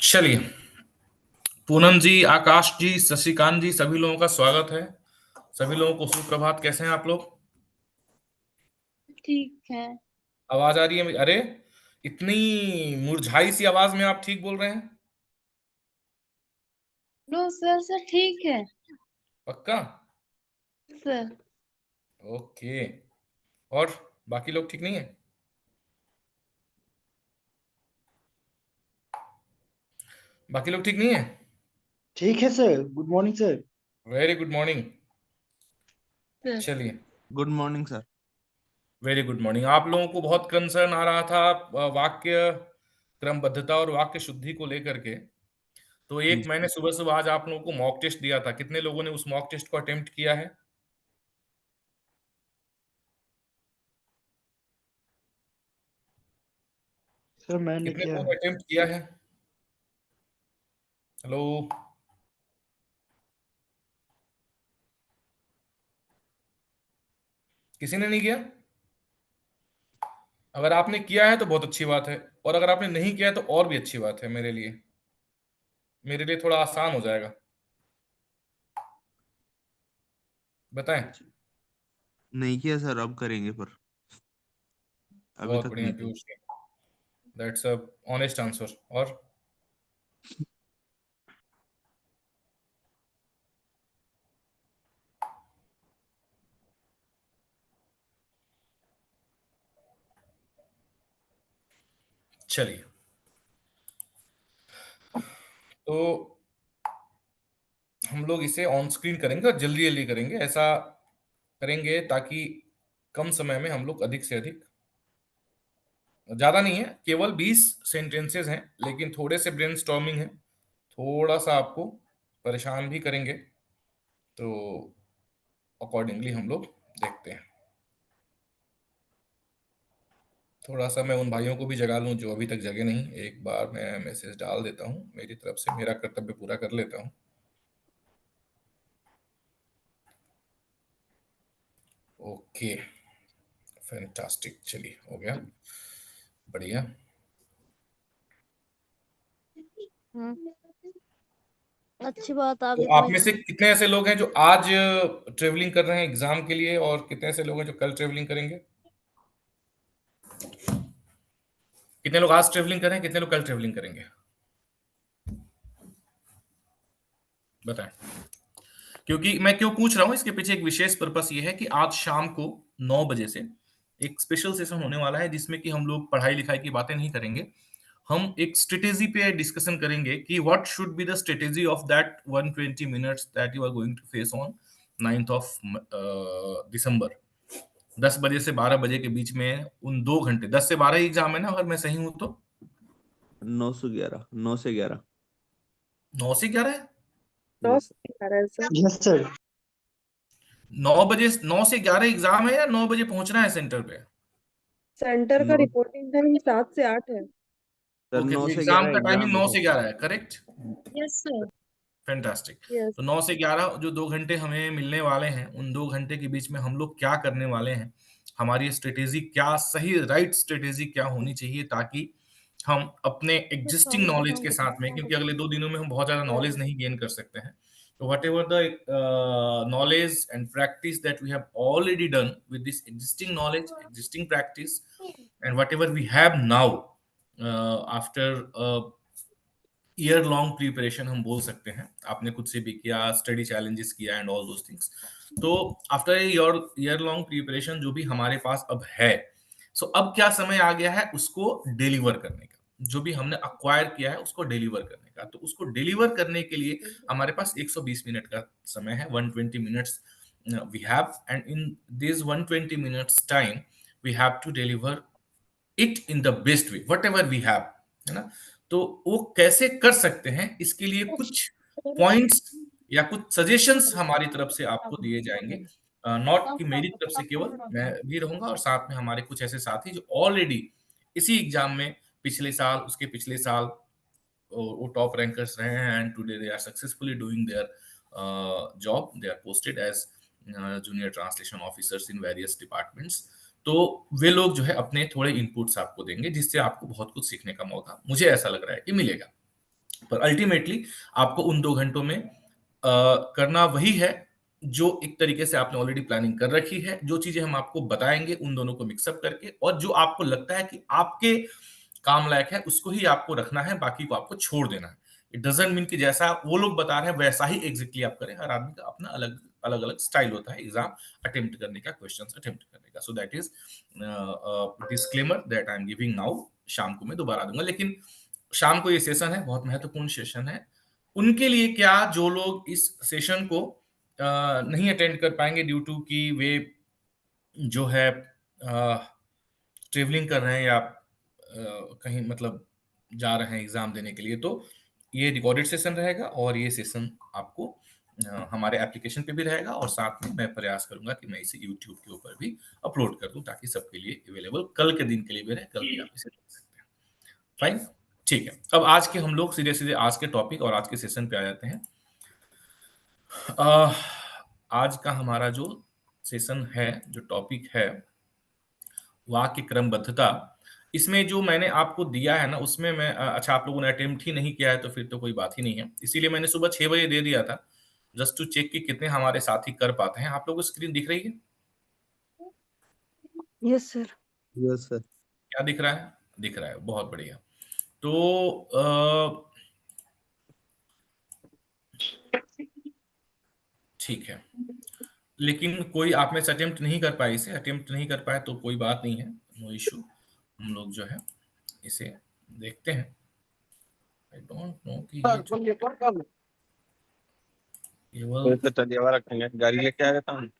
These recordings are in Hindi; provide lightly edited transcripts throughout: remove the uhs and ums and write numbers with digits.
चलिए, पूनम जी, आकाश जी, शशिकांत जी, सभी लोगों का स्वागत है। सभी लोगों को सुप्रभात। कैसे हैं आप लोग? ठीक है। आवाज आ रही है? अरे, इतनी मुरझाई सी आवाज में आप ठीक बोल रहे हैं? नो सर, सर ठीक है पक्का? सर। ओके। और बाकी लोग ठीक नहीं है? बाकी लोग ठीक नहीं है? ठीक है sir. Good morning sir. Very good morning. Sir चलिए, good morning sir. Very good morning. आप लोगों को बहुत कंसर्न आ रहा था वाक्य क्रमबद्धता और वाक्य शुद्धि को लेकर के। तो एक मैंने सुबह सुबह आज आप लोगों को मॉक टेस्ट दिया था। कितने लोगों ने उस मॉक टेस्ट को अटेम्प्ट किया है? सर मैंने कितने किया लोगों है। ने अटेम्प्ट किया है? हेलो? किसी ने नहीं किया? अगर आपने किया है तो बहुत अच्छी बात है, और अगर आपने नहीं किया है तो और भी अच्छी बात है। मेरे लिए थोड़ा आसान हो जाएगा। बताएं। नहीं किया सर, अब करेंगे पर अभी बहुत तक बढ़िया नहीं किया। Piyush. That's a honest answer. और चलिए, तो हम लोग इसे ऑन स्क्रीन करेंगे और जल्दी जल्दी करेंगे। ऐसा करेंगे ताकि कम समय में हम लोग अधिक से अधिक, ज्यादा नहीं है, केवल 20 सेंटेंसेस हैं, लेकिन थोड़े से ब्रेनस्टॉर्मिंग है, थोड़ा सा आपको परेशान भी करेंगे। तो अकॉर्डिंगली हम लोग देखते हैं। थोड़ा सा मैं उन भाइयों को भी जगा लूं जो अभी तक जगे नहीं। एक बार मैं मैसेज डाल देता हूं, मेरी तरफ से मेरा कर्तव्य पूरा कर लेता हूं। Okay, fantastic. चलिए, हो गया, बढ़िया। अच्छी बात। आप तो आप में से कितने ऐसे लोग हैं जो आज ट्रेवलिंग कर रहे हैं एग्जाम के लिए, और कितने ऐसे लोग हैं जो कल ट्रेवलिंग करेंगे? कितने लोग आज ट्रेवलिंग कर रहे हैं, कितने लोग कल ट्रेवलिंग करेंगे? बताएं। क्योंकि मैं क्यों पूछ रहा हूं, इसके पीछे एक विशेष पर्पस ये है कि आज शाम को 9 बजे से एक स्पेशल सेशन होने वाला है, जिसमें कि हम लोग पढ़ाई लिखाई की बातें नहीं करेंगे। हम एक स्ट्रेटेजी पे डिस्कशन करेंगे कि what should be the strategy of that 120 minutes that you are going to face on 9th of December. 10 बजे से 12 बजे के बीच में उन 2 घंटे, 10 से 12 ही एग्जाम है ना, अगर मैं सही हूं तो? 9 से 11, 9 से 11। 9 से 11 है? यस। Yes sir. 9 बजे, 9 से 11 एग्जाम है, या 9 बजे पहुंचना है सेंटर पे? सेंटर का नौ रिपोर्टिंग टाइम 7 से 8 है। सर, ओके, नौ तो से एग्जाम ग्यारह का टाइमिंग एग्जाम है 9 सर। से 11 है, correct? Yes sir. Fantastic. Yes. तो 9 से 11 जो 2 घंटे हमें मिलने वाले हैं, उन 2 घंटे के बीच में हम लोग क्या करने वाले हैं, हमारी स्ट्रेटेजी क्या, सही राइट स्ट्रेटेजी क्या होनी चाहिए, ताकि हम अपने एग्जिस्टिंग नॉलेज के साथ में, क्योंकि अगले 2 दिनों में हम बहुत ज्यादा नॉलेज नहीं गेन कर सकते हैं, तो what ever the knowledge and practice that we have already done with this existing knowledge, existing practice, and whatever we have now, after year long preparation हम बोल सकते हैं, आपने खुद से भी किया, स्टडी चैलेंजेस किया एंड ऑल दोस थिंग्स। तो आफ्टर ईयर लॉन्ग प्रिपरेशन जो भी हमारे पास अब है, सो अब क्या समय आ गया है उसको डिलीवर करने का। जो भी हमने अक्वायर किया है उसको डिलीवर करने का। तो उसको डिलीवर करने के लिए हमारे पास 120 मिनट का समय है, 120 minutes we have, and in this 120 minutes time we have to deliver it in the best way, whatever we have, है ना? तो वो कैसे कर सकते हैं, इसके लिए कुछ पॉइंट्स या कुछ सजेशंस हमारी तरफ से आपको दिए जाएंगे। नॉट कि मेरी तरफ से केवल, मैं भी रहूंगा और साथ में हमारे कुछ ऐसे साथी जो ऑलरेडी इसी एग्जाम में पिछले साल, उसके पिछले साल वो टॉप रैंकर्स रहे हैं, and today they are successfully doing their job. They are posted as junior translation officers in various departments. तो वे लोग जो है अपने थोड़े इनपुट्स आपको देंगे, जिससे आपको बहुत कुछ सीखने का मौका, मुझे ऐसा लग रहा है कि मिलेगा। पर अल्टीमेटली आपको उन 2 घंटों में करना वही है जो एक तरीके से आपने ऑलरेडी प्लानिंग कर रखी है। जो चीज़ें हम आपको बताएँगे उन दोनों को मिक्स अप करके, और जो आपको लगता है कि आपके काम लायक है उसको ही आपको रखना है, बाकी को आपको छोड़ देना है। इट डज़न्ट मीन कि जैसा वो लोग बता रहे हैं वैसा ही एग्ज़ैक्टली आप करें। हर आदमी का अपना अलग-अलग स्टाइल होता है एग्ज़ाम अटेम्प्ट करने का, क्वेश्चन्स अटेम्प्ट करने का। So that is disclaimer that I am giving now. शाम को मैं दोबारा दूँगा, लेकिन शाम को ये सेशन है, बहुत महत्वपूर्ण सेशन है। उनके लिए क्या, जो लोग इस सेशन को नहीं अटेंड कर पाएँगे ड्यू टू कि वे जो है ट्रैवलिंग कर रहे हैं या कहीं मतलब जा रहे हैं एग्ज़ाम देने के लिए, तो ये रिकॉर्डेड सेशन रहेगा और ये सेशन आपको हमारे एप्लीकेशन पे भी रहेगा, और साथ में मैं प्रयास करूँगा कि मैं इसे यूट्यूब के ऊपर भी अपलोड कर दूँ ताकि सबके लिए अवेलेबल कल के दिन के लिए भी रहे, कल भी आप इसे देख सकते हैं। फाइन? ठीक है। अब आज के हम लोग सीधे-सीधे आज के टॉपिक और आज के सेशन पे आ जाते हैं। अ, आज का हमारा जो सेशन है, जो टॉपिक है, वाक्य क्रमबद्धता। इसमें जो मैंने आपको दिया है ना, उसमें मैं अच्छा आप लोगों ने अटेम्प्ट ही नहीं किया है तो फिर तो कोई बात ही नहीं है। इसीलिए मैंने सुबह 6 बजे दे दिया था, जस्ट टू चेक कि कितने हमारे साथी कर पाते हैं। आप लोगों को स्क्रीन दिख रही है? Yes sir. Yes sir. क्या दिख रहा है? दिख रहा है, बहुत बढ़िया। तो ठीक है। लेकिन कोई आप में से अटेम्प्ट नहीं कर पाए इसे, अटेम्प्ट नहीं कर पाए तो कोई बात नहीं है, नो इश्यू। हम लोग जो है इसे देखते हैं। आई डोंट नो कि ये जो केवल तो चलिए रखेंगे, गाड़ी लेके आ जाता हूँ।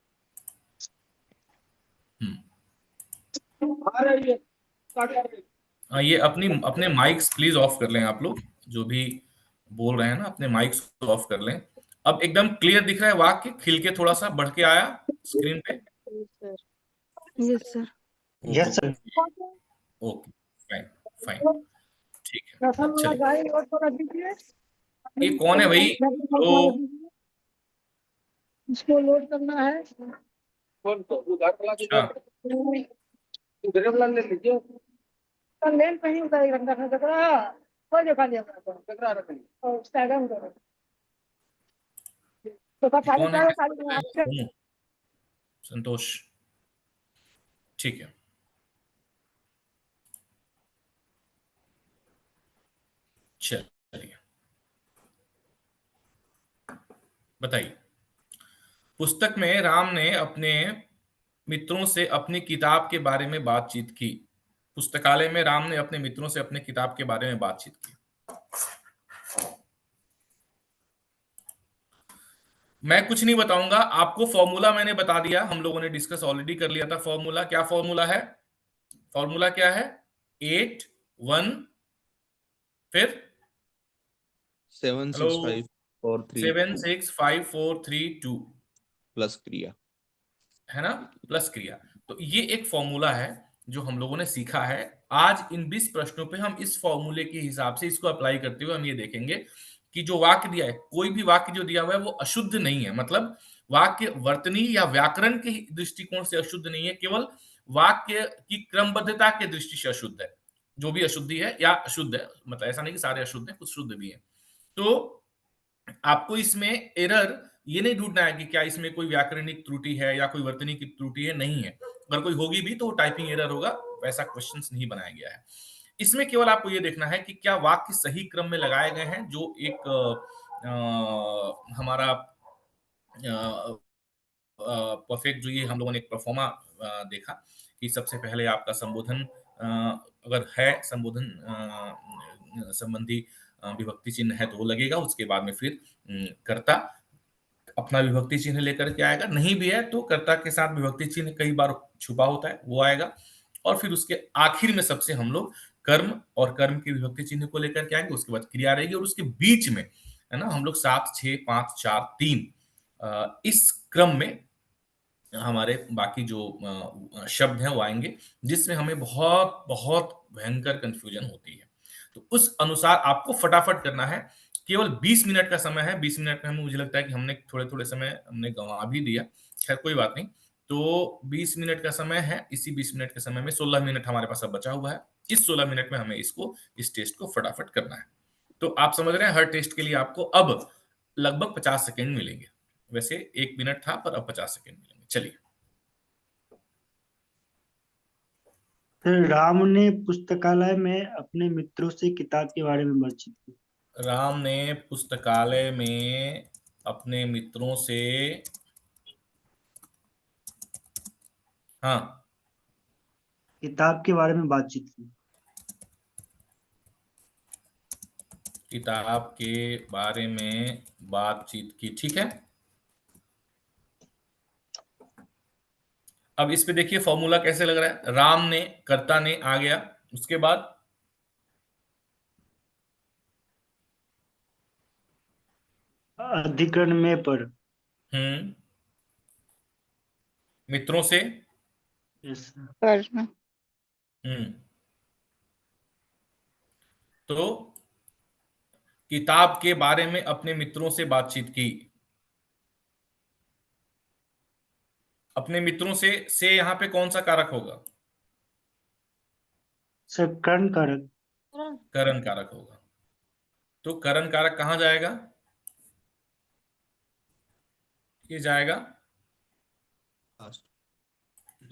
ये अपनी अपने माइक्स प्लीज ऑफ कर लें। आप लोग जो भी बोल रहे हैं ना, अपने माइक्स ऑफ कर लें। अब एकदम क्लियर दिख रहा है वाक्य, खिल के थोड़ा सा बढ़ के आया स्क्रीन पे? Yes sir. Yes, sir. Okay, fine fine, ठीक है। चलिए, ये कौन है भाई? तो इसको लोड करना है। अच्छा, ले लीजिए, लेन कहीं उतारेगा रखना जगह कोई देखा नहीं जगह रखेंगे और स्टैगम करो तो ये खाली कौन है? करो किसका खाली लग रहा है? सोनू, संतोष, ठीक है। चलिए, बताइए। पुस्तक में राम ने अपने मित्रों से अपनी किताब के बारे में बातचीत की। पुस्तकालय में राम ने अपने मित्रों से अपने किताब के बारे में बातचीत की। मैं कुछ नहीं बताऊंगा आपको, फॉर्मूला मैंने बता दिया, हम लोगों ने डिस्कस ऑलरेडी कर लिया था। फॉर्मूला क्या, फॉर्मूला है? फॉर्मूला क्या है? 8 1 फिर 7 हेलो 6 5 4 3 7 2 6 5 4 3 2, प्लस क्रिया। है ना, प्लस क्रिया। तो ये एक फॉर्मूला है जो हम लोगों ने सीखा है। आज इन 20 प्रश्नों पे हम इस फॉर्मूले के हिसाब से इसको अप्लाई करते हुए हम ये देखेंगे कि जो वाक्य दिया है, कोई भी वाक्य जो दिया हुआ है वो अशुद्ध नहीं है। मतलब वाक्य वर्तनी या व्याकरण के दृष्टिकोण से अशुद्ध नहीं है, केवल वाक्य की क्रमबद्धता के दृष्टि से अशुद्ध है। जो भी अशुद्धि है या अशुद्ध है, मतलब ऐसा नहीं कि सारे अशुद्ध हैं, कुछ शुद्ध भी है। तो आपको इसमें एरर ये नहीं ढूंढना है कि क्या इसमें कोई व्याकरणिक त्रुटि है या कोई वर्तनी की त्रुटि है, नहीं है। अगर कोई होगी भी तो टाइपिंग एरर होगा, वैसा क्वेश्चंस नहीं बनाया गया है। इसमें केवल आपको ये देखना है कि क्या वाक्य सही क्रम में लगाए गए हैं। जो एक हमारा परफेक्ट, जो ये हम लोगों ने एक परफॉर्मा देखा कि सबसे पहले आपका संबोधन अगर है, संबोधन संबंधी विभक्ति चिन्ह है तो वो लगेगा। उसके बाद में फिर कर्ता अपना विभक्ति चिन्ह लेकर के आएगा, नहीं भी है तो कर्ता के साथ विभक्ति चिन्ह कई बार छुपा होता है, वो आएगा। और फिर उसके आखिर में सबसे हम लोग कर्म और कर्म की विभक्ति चिन्ह को लेकर के आएंगे। उसके बाद क्रिया रहेगी और उसके बीच में, है ना, हम लोग 7 6 5 4 3 इस क्रम में हमारे बाकी जो शब्द हैं वो आएंगे, जिसमें हमें बहुत बहुत भयंकर कंफ्यूजन होती है। तो उस अनुसार आपको फटाफट करना है। केवल 20 मिनट का समय है। 20 मिनट में मुझे लगता है कि हमने थोड़े-थोड़े समय हमने गँवा भी दिया। खैर कोई बात नहीं। तो 20 मिनट का समय है। इसी 20 मिनट के समय में 16 मिनट हमारे पास अब बचा हुआ है। इस 16 मिनट में हमें इस टेस्ट को फटाफट करना है। तो आप समझ रहे हैं हर टेस्ट के लिए आपको अब लगभग 50 सेकेंड मिलेंगे। वैसे 1 मिनट था पर अब 50 सेकेंड मिलेंगे। चलिए। सर राम ने पुस्तकालय में अपने मित्रों से किताब के बारे में बातचीत की। राम ने पुस्तकालय में अपने मित्रों से हाँ किताब के बारे में बातचीत की। किताब के बारे में बातचीत की। ठीक है। अब इस पे देखिए फॉर्मूला कैसे लग रहा है। राम ने, कर्ता ने आ गया, उसके बाद अधिकरण में पर। मित्रों से यस सर। पर में। तो किताब के बारे में अपने मित्रों से बातचीत की। अपने मित्रों से यहां पे कौन सा कारक होगा? सर कर्ण कारक। करण कारक होगा। तो करण कारक कहां जाएगा? ये जाएगा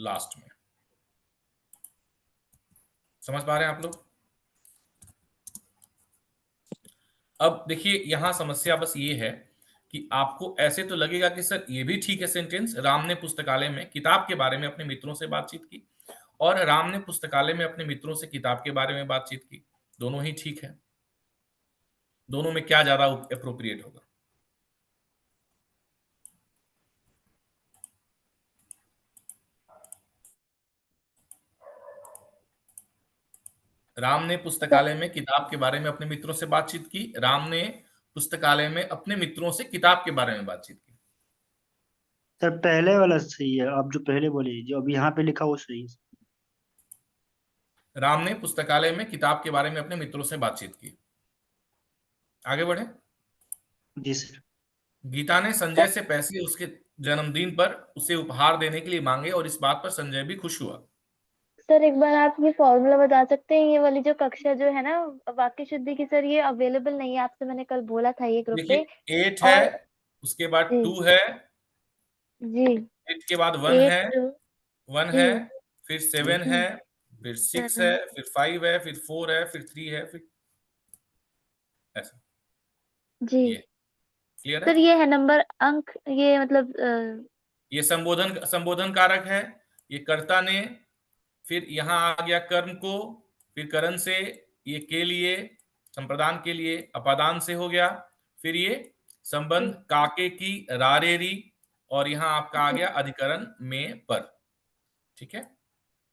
लास्ट में। समझ पा रहे हैं आप लोग? अब देखिए यहां समस्या बस ये है कि आपको ऐसे तो लगेगा कि सर ये भी ठीक है सेंटेंस, राम ने पुस्तकालय में किताब के बारे में अपने मित्रों से बातचीत की, और राम ने पुस्तकालय में अपने मित्रों से किताब के बारे में बातचीत की। दोनों ही ठीक है। दोनों में क्या ज्यादा अप्रोप्रिएट होगा? राम ने पुस्तकालय में किताब के बारे में अपने मित्रों से बातचीत की। राम ने पुस्तकालय में अपने मित्रों से किताब के बारे में बातचीत की। सर पहले वाला सही है, आप जो पहले बोले जो अब यहाँ पे लिखा वो सही है। राम ने पुस्तकालय में किताब के बारे में अपने मित्रों से बातचीत की। आगे बढ़े। जी सर। गीता ने संजय से पैसे उसके जन्मदिन पर उसे उपहार देने के लिए मांगे और इस बात पर संजय भी खुश हुआ। सर एक बार आप ये फॉर्मूला बता सकते हैं? ये वाली जो कक्षा जो है ना वाक्य शुद्धि की, सर ये अवेलेबल नहीं है, आपसे मैंने कल बोला था ये ग्रुप पे। देखिए 8 है, और उसके बाद जी 2 है, जी 8 के बाद 1 है, 8 1 जी है, फिर 7 है, फिर 6 है, 7 फिर 5 है, फिर 4 है, फिर 3 है, फिर ऐसा। जी। ये क्लियर सर है? ये है नंबर अंक, ये मतलब ये संबोधन कारक है। ये कर्ता ने, फिर यहां आ गया कर्म को, फिर करण से, ये के लिए, संप्रदान के लिए अपादान से हो गया, फिर ये संबंध काके की रारेरी, और यहां आपका आ गया अधिकरण में पर। ठीक है।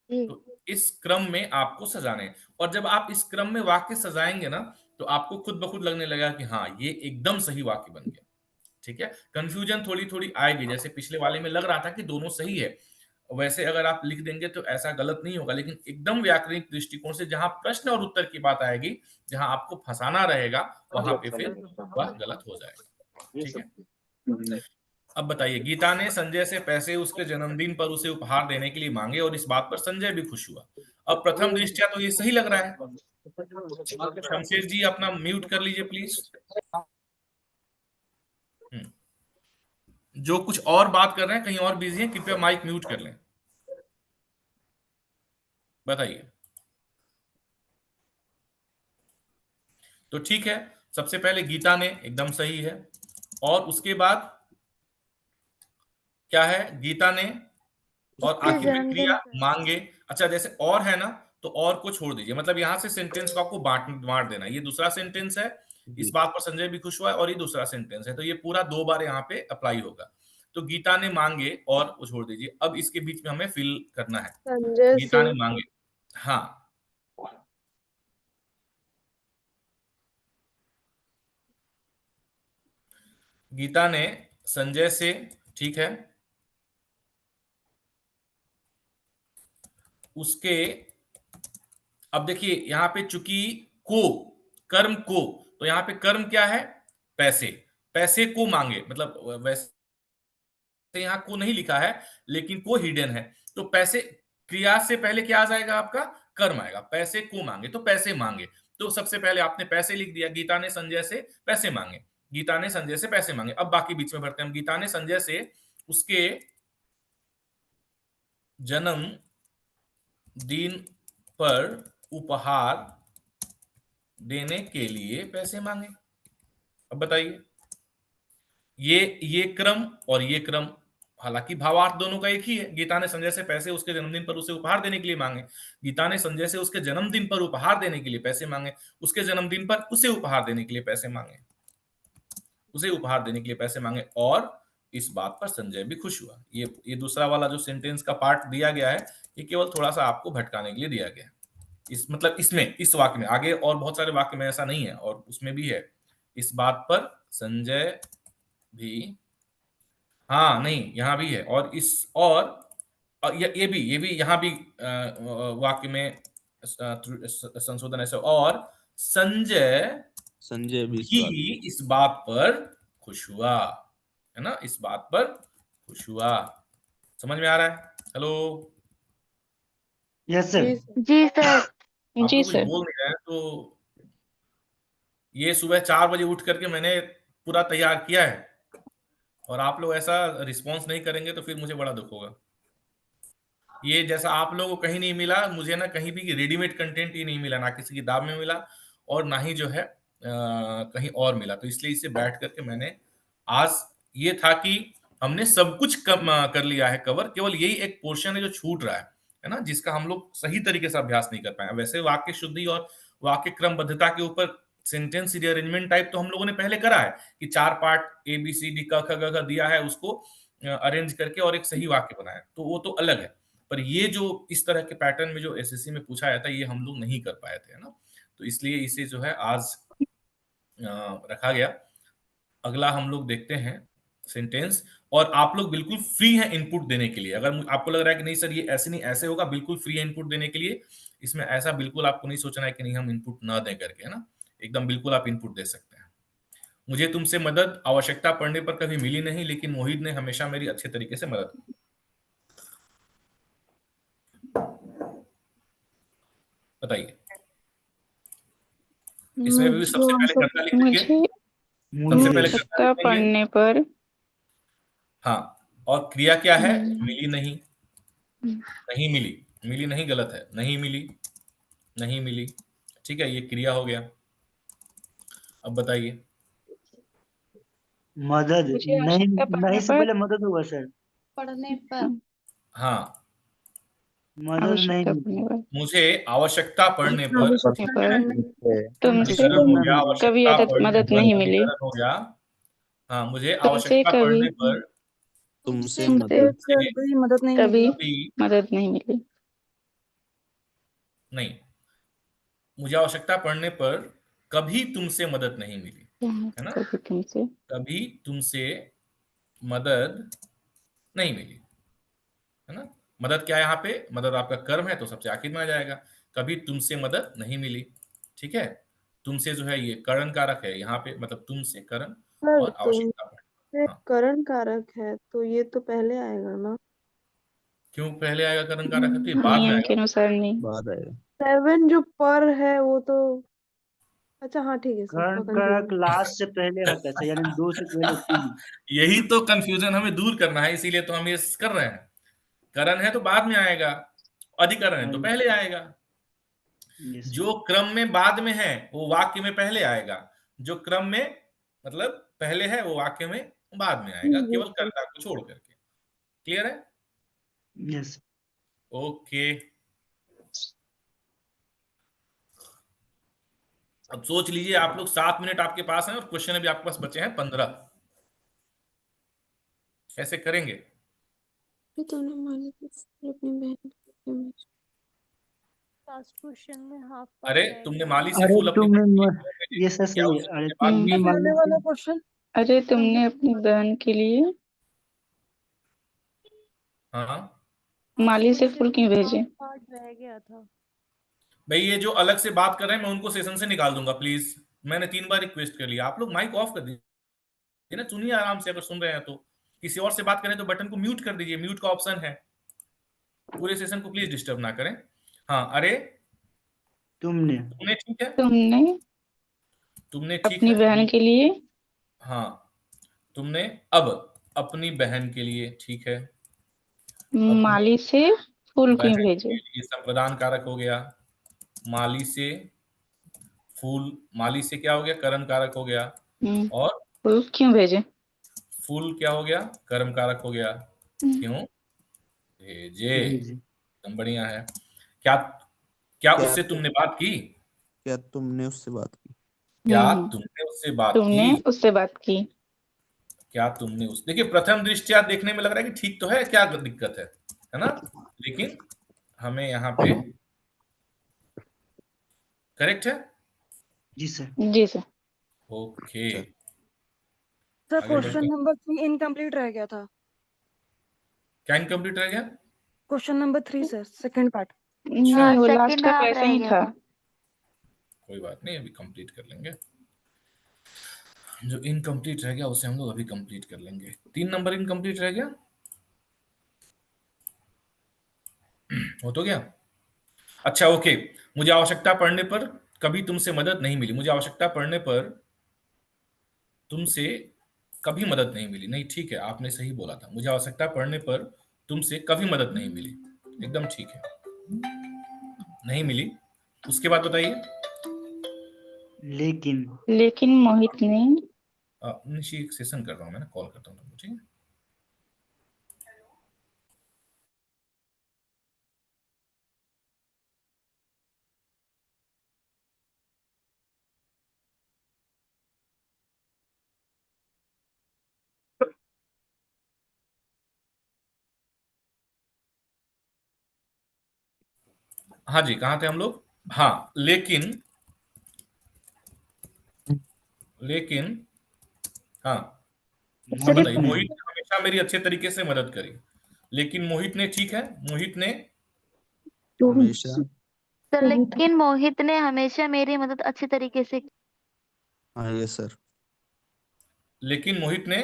जी तो इस क्रम में आपको सजाने हैं, और जब आप इस क्रम में वाक्य सजाएंगे ना तो आपको खुद ब खुद लगने लगा कि हाँ ये एकदम सही वाक्य बन गया। ठीक है। कंफ्यूजन थोड़ी थोड़ी आएगी, जैसे पिछले वाले में लग रहा था कि दोनों सही है, वैसे अगर आप लिख देंगे तो ऐसा गलत नहीं होगा, लेकिन एकदम व्याकरणिक दृष्टिकोण से जहां प्रश्न और उत्तर की बात आएगी, जहां आपको फंसाना रहेगा, वहां पे फिर वह गलत हो जाएगा। ठीक है। अब बताइए, गीता ने संजय से पैसे उसके जन्मदिन पर उसे उपहार देने के लिए मांगे और इस बात पर संजय भी खुश हुआ। अब प्रथम दृष्टया तो ये सही लग रहा है। शमशेर जी अपना म्यूट कर लीजिए प्लीज। जो कुछ और बात कर रहे हैं, कहीं और बिजी हैं, कृपया माइक म्यूट कर लें। बताइए। तो ठीक है, सबसे पहले गीता ने एकदम सही है, और उसके बाद क्या है? गीता ने और उसके आखिर में जन्मदिन क्रिया पर। मांगे। अच्छा, जैसे और है ना, तो और को छोड़ दीजिए, मतलब यहां से सेंटेंस को आपको बांट देना। ये दूसरा सेंटेंस है, इस बात पर संजय भी खुश हुआ है, और ये दूसरा सेंटेंस है, तो ये पूरा 2 बार यहाँ पे अप्लाई होगा। तो गीता ने मांगे और वो छोड़ दीजिए। अब इसके बीच में हमें फिल करना है। संजय गीता से। ने मांगे, हाँ, गीता ने संजय से, ठीक है, उसके, अब देखिए यहां पे चूंकि को, कर्म को, तो यहां पे कर्म क्या है? पैसे। पैसे को मांगे, मतलब वैसे यहां को नहीं लिखा है, लेकिन को हिडन है। तो पैसे, क्रिया से पहले क्या आ जाएगा? आपका कर्म आएगा। पैसे को मांगे, तो पैसे मांगे। तो सबसे पहले आपने पैसे लिख दिया, गीता ने संजय से पैसे मांगे, गीता ने संजय से पैसे मांगे। अब बाकी बीच में भरते हैं हम। गीता ने संजय से उसके जन्म दिन पर उपहार देने के लिए पैसे मांगे। अब बताइए, ये क्रम और ये क्रम, हालांकि भावार्थ दोनों का एक ही है। गीता ने संजय से पैसे उसके जन्मदिन पर उसे उपहार देने के लिए मांगे, गीता ने संजय से उसके जन्मदिन पर उपहार देने के लिए पैसे मांगे, उसके जन्मदिन पर उसे उपहार देने के लिए पैसे मांगे, उसे उपहार देने के लिए पैसे मांगे। और इस बात पर संजय भी खुश हुआ। ये दूसरा वाला जो सेंटेंस का पार्ट दिया गया है, ये केवल थोड़ा सा आपको भटकाने के लिए दिया गया है। इस मतलब इसमें, इस वाक्य में, आगे और बहुत सारे वाक्य में ऐसा नहीं है, और उसमें भी है। इस बात पर संजय भी, हाँ नहीं, यहां भी है, और इस और ये भी यहां भी वाक्य में संशोधन ऐसा, और संजय भी इस बात पर खुश हुआ, है ना, इस बात पर खुश हुआ। समझ में आ रहा है? Hello, yes sir. जी सर। आप जी लोग कुछ सर। बोल नहीं रहे हैं। तो ये सुबह 4 बजे उठ करके मैंने पूरा तैयार किया है, और आप लोग ऐसा रिस्पॉन्स नहीं करेंगे तो फिर मुझे बड़ा दुख होगा। ये जैसा आप लोगों को कहीं नहीं मिला, मुझे ना कहीं भी रेडीमेड कंटेंट ही नहीं मिला, ना किसी किताब में मिला, और ना ही जो है कहीं और मिला। तो इसलिए इसे बैठ करके मैंने आज, ये था कि हमने सब कुछ कर लिया है कवर, केवल यही एक पोर्शन है जो छूट रहा है ना, जिसका हम लोग सही तरीके से अभ्यास नहीं कर पाए। वैसे वाक्य शुद्धि और वाक्य क्रमबद्धता के ऊपर सेंटेंस रीअरेंजमेंट टाइप तो हम लोगों ने पहले करा है, कि 4 part A B C D क ख ग घ दिया है, उसको अरेंज करके और एक सही वाक्य बनाया, तो वो तो अलग है। पर ये जो इस तरह के पैटर्न में जो एसएससी में पूछा जाता है, ये हम लोग नहीं कर पाए थे, है ना। तो इसलिए इसे जो है आज रखा गया। अगला हम लोग देखते हैं सेंटेंस, और आप लोग बिल्कुल फ्री हैं इनपुट देने के लिए। अगर आपको लग रहा है कि नहीं सर ये ऐसे नहीं ऐसे होगा, बिल्कुल फ्री है इनपुट देने के लिए। इसमें ऐसा बिल्कुल आपको नहीं सोचना है कि नहीं हम इनपुट ना दें करके, है ना। एकदम बिल्कुल आप इनपुट दे सकते हैं। मुझे तुमसे मदद आवश्यकता पड़ने पर कभी मिली नहीं, लेकिन मोहित ने हमेशा मेरी अच्छे तरीके से मदद की। बताइए, इसमें भी सबसे पहले कर्ता लिख लीजिए, सबसे पहले कर्ता आवश्यकता लिखेंगे। पड़ने पर, हाँ, और क्रिया क्या है? मिली नहीं, नहीं मिली, मिली नहीं गलत है, नहीं मिली, नहीं मिली, ठीक है, ये क्रिया हो गया। अब बताइए, मदद मुझे नहीं, आवश्यकता पड़ने नहीं से पर, पहले मदद होगा सर। पढ़ने पर, हाँ, मदद नहीं आवश्यकता मिली। पड़ने पर, मुझे आवश्यकता पड़ने पर, आवश्यकता पर तुमसे अधिकरण हो गया, कभी आवश्यकता पड़ने मदद पर नहीं मिली, अधिकरण हो गया। हाँ, मुझे तुमसे आवश्यकता कभी पड़ने पर तुमसे तुमसे मदद कभी मदद नहीं मिली, नहीं, मुझे आवश्यकता पड़ने पर कभी तुमसे मदद नहीं मिली, है ना, कभी तुमसे, कभी तुमसे मदद नहीं मिली, है ना। मदद क्या है यहाँ पे? मदद आपका कर्म है, तो सबसे आखिर में आ जाएगा। कभी तुमसे मदद नहीं मिली, ठीक है। तुमसे जो है ये करण कारक है यहाँ पे, मतलब तुमसे करण सर और आवश्यकता पड़ने। तुमसे हाँ, करण कारक है तो ये तो पहले आएगा ना। क्यों पहले आएगा करण कारक है? तो ये बाद में नियम के आएगा। अनुसार नहीं। बाद आएगा। 7 जो पर है वो तो, अच्छा हाँ ठीक है सर, कर्ण पकड़ कारक लिया। लास्ट से पहले रहता है सर, यानी 2 से पहले 3। यही तो कंफ्यूजन हमें दूर करना है, इसीलिए तो हम ये कर रहे हैं। करण है तो बाद में आएगा, अधिकरण है तो पहले आएगा। यस जो क्रम में बाद में है वो वाक्य में पहले आएगा, जो क्रम में मतलब पहले है वो वाक्य में बाद में आएगा, केवल कर्ता को छोड़ करके। क्लियर है? यस। ओके, अब सोच लीजिए आप लोग, 7 मिनट आपके पास हैं और क्वेश्चन अभी आपके पास बचे हैं 15। कैसे करेंगे? तुमने मानी अपनी बहन फर्स्ट क्वेश्चन में हाफ अरे पार्ट रह तुमने गया माली था। से अरे फूल अपनी बहन ये सर क्या सही है। उसके अरे बाद तुमने भी माली वाला से, क्वेश्चन। अरे तुमने अपनी बहन के लिए हाँ माली से फूल क्यों भेजे? हाफ पार्ट रह गया था। भाई, ये जो अलग से बात कर रहे हैं मैं उनको सेशन से निकाल दूंगा प्लीज। मैंने 3 बार रिक्वेस्ट कर लिया, आप लोग माइक ऑफ कर दीजिए ना, सुनिए आराम से। अगर सुन रहे हैं तो किसी और से बात करें तो बटन को म्यूट कर दीजिए, म्यूट का ऑप्शन है। पूरे सेशन को प्लीज डिस्टर्ब ना करें। हाँ, अरे तुमने तुमने ठीक है, तुमने तुमने ठीक अपनी है। बहन के लिए हाँ, तुमने अब अपनी बहन के लिए, ठीक है, अपनी माली से फूल क्यों बहन के भेजे? लिए संप्रदान कारक हो गया। माली से फूल, माली से क्या हो गया, कर्म कारक हो गया। हम्म, और फूल क्यों भेजे? फूल क्या हो गया, कर्म कारक हो गया। क्यों भेजे, भेजे। एकदम बढ़िया है। क्या क्या क्या उससे तुमने बात की? क्या तुमने उससे बात की? क्या हम्म, तुमने उससे बात तुमने की? उससे बात की। क्या तुमने उस, देखिए प्रथम दृष्टया देखने में लग रहा है कि ठीक तो है, क्या दिक्कत है ना? लेकिन हमें यहाँ पे करेक्ट है। जी सर। जी सर। ओके, सर सर आगे बढ़ते क्वेश्चन हैं। नंबर 3 इनकम्प्लीट रह गया था। क्या इनकम्प्लीट रह गया? Question number 3 sir, second part. अच्छा, नहीं, वो लास्ट सेकंड का हाफ वैसे रह ही गया था। था। कोई बात नहीं, अभी कंप्लीट कर लेंगे। जो इनकम्प्लीट रह गया उसे हम लोग अभी कंप्लीट कर लेंगे। 3 नंबर इनकम्प्लीट रह गया, हो तो गया। अच्छा ओके, मुझे आवश्यकता पड़ने पर कभी तुमसे मदद नहीं मिली। मुझे आवश्यकता पड़ने पर तुमसे कभी मदद नहीं मिली। नहीं, ठीक है, आपने सही बोला था। मुझे आवश्यकता पड़ने पर तुमसे कभी मदद नहीं मिली, एकदम ठीक है, नहीं मिली। उसके बाद बताइए। लेकिन लेकिन मोहित ने निशी एक सेशन कर रहा हूँ, मैं ना कॉल करता हूँ तुमको, ठीक है। हाँ जी, कहाँ थे हम लोग? हाँ, लेकिन लेकिन हाँ, बताइए। मोहित ने मोहित ने हमेशा मेरी अच्छे तरीके से मदद करी। लेकिन मोहित ने, ठीक है, मोहित ने हमेशा। सर लेकिन मोहित ने हमेशा मेरी मदद अच्छे तरीके से की। हाँ यस सर। लेकिन मोहित ने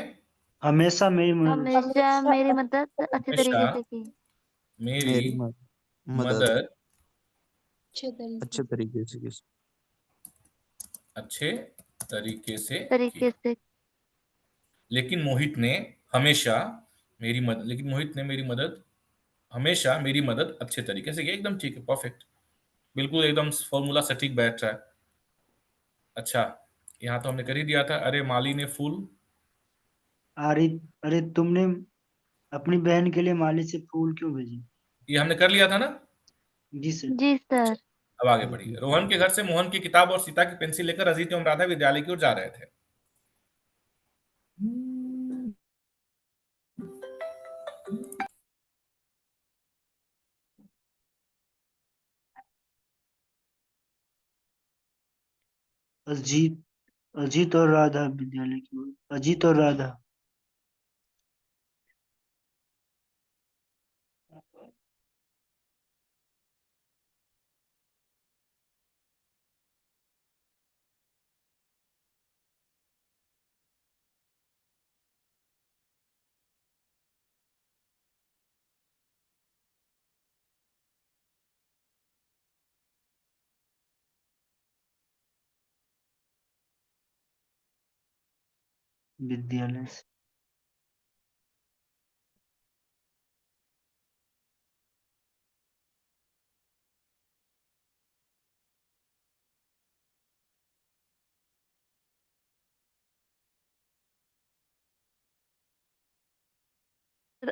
हमेशा मेरी मदद। हमेशा मेरी मदद अच्छे हमेशा तरीके से की। मेरी मेरी मदद मदद अच्छे तरीके से की। अच्छे तरीके से की। तरीके से। लेकिन मोहित ने हमेशा मेरी मदद, लेकिन मोहित ने मेरी मदद हमेशा मेरी मदद अच्छे तरीके से की। एकदम ठीक है, परफेक्ट, बिल्कुल एकदम फॉर्मूला सटीक बैठ रहा है। अच्छा, यहाँ तो हमने कर ही दिया था। अरे माली ने फूल, अरे अरे तुमने अपनी बहन के लिए माली से फूल क्यों भेजे? ये हमने कर लिया था ना। जी सर। जी सर। अब आगे बढ़िए। रोहन के घर से मोहन की किताब और सीता की पेंसिल लेकर अजीत एवं राधा विद्यालय की ओर जा रहे थे। अजीत अजीत और राधा विद्यालय की ओर। अजीत और राधा विद्यालय से।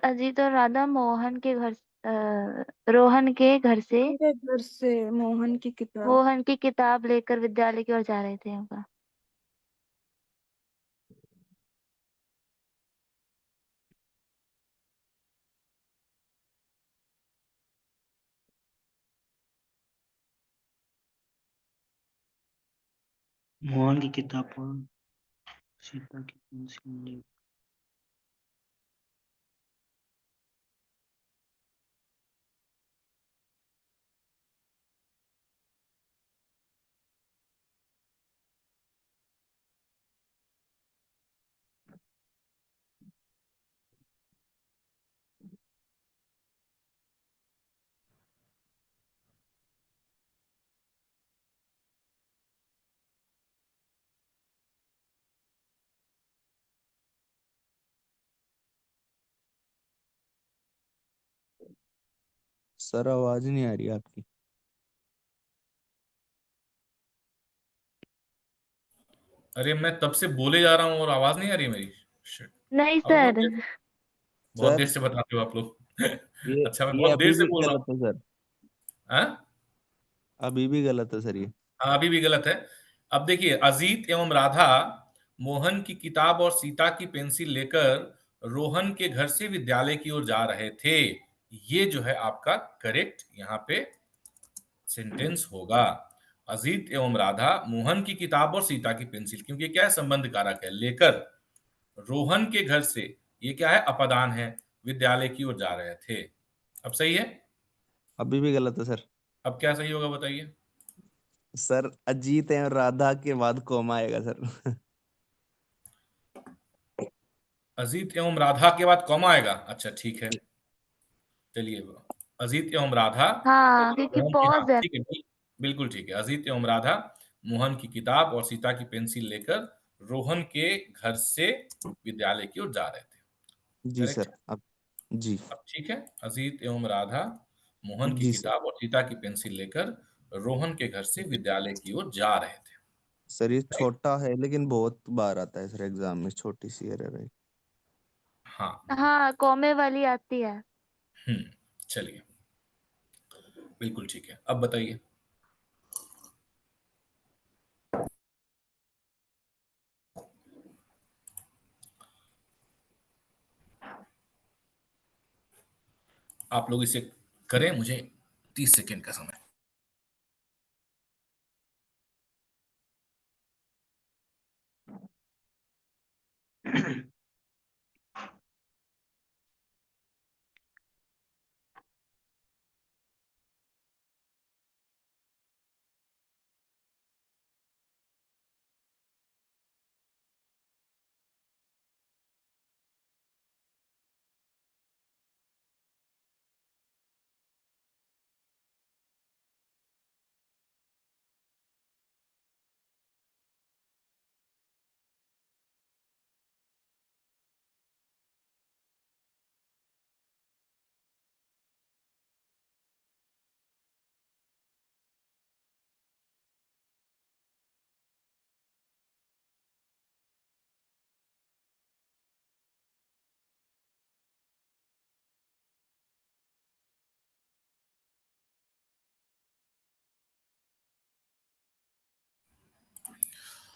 अजीत और राधा मोहन के घर रोहन के घर से मेरे घर से मोहन की किताब। मोहन की किताब लेकर विद्यालय की ओर जा रहे थे होगा। मोहन की किताब और सीता की पेंसिल ले। सर आवाज नहीं आ रही आपकी। अरे मैं तब से बोले जा रहा हूँ और आवाज नहीं आ रही है मेरी। Shit. नहीं अब बहुत सर। बहुत सर देर से बताते हो आप लोग। ये अच्छा, मैं ये बहुत देर अभी से भी बोल रहा गलत हूँ। है सर। हाँ? अभी भी गलत है सर ये। हाँ, अभी भी गलत है। अब देखिए, अजीत एवं राधा मोहन की किताब और सीता की पेंसिल लेकर रोहन के घर से विद्यालय की ओर जा रहे थे। ये जो है आपका करेक्ट यहाँ पे सेंटेंस होगा। अजीत एवं राधा मोहन की किताब और सीता की पेंसिल, क्योंकि क्या है, संबंध कारक है, लेकर रोहन के घर से, ये क्या है, अपदान है, विद्यालय की ओर जा रहे थे। अब सही है? अभी भी गलत है सर। अब क्या सही होगा बताइए? सर अजीत एवं राधा के बाद कॉमा आएगा सर। अजीत एवं राधा के बाद कॉमा आएगा? अच्छा ठीक है, चलिए। अजीत एवं राधा हाँ, क्योंकि मोहन की, हाँ पॉज है। ठीक है, बिल्कुल ठीक है। अजीत एवं राधा मोहन की किताब और सीता की पेंसिल लेकर रोहन के घर से विद्यालय की ओर जा रहे थे। जी करेक्ट सर। है? अब जी। अब ठीक है, अजीत एवं राधा मोहन की जी सर। किताब और सीता की पेंसिल लेकर रोहन के घर से विद्यालय की ओर जा रहे थे। सर ये राइट? छोटा है लेकिन बहुत बार आता है सर एग्जाम में, छोटी सी एरर है। हाँ। हाँ, कॉमे वाली आती है। चलिए, बिल्कुल ठीक है। अब बताइए। आप लोग इसे करें, मुझे 30 सेकेंड का समय।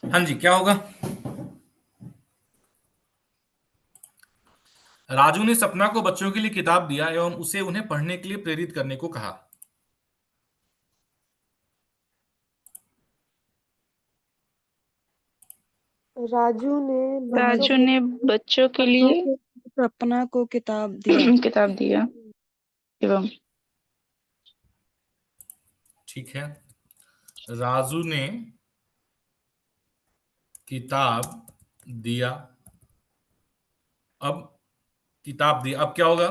हाँ जी, क्या होगा? राजू ने सपना को बच्चों के लिए किताब दिया एवं उसे उन्हें पढ़ने के लिए प्रेरित करने को कहा। राजू ने राजू ने बच्चों के बच्चों लिए को सपना को किताब दिया। किताब दिया एवं ठीक है, राजू ने किताब दिया। अब किताब दिया, अब क्या होगा?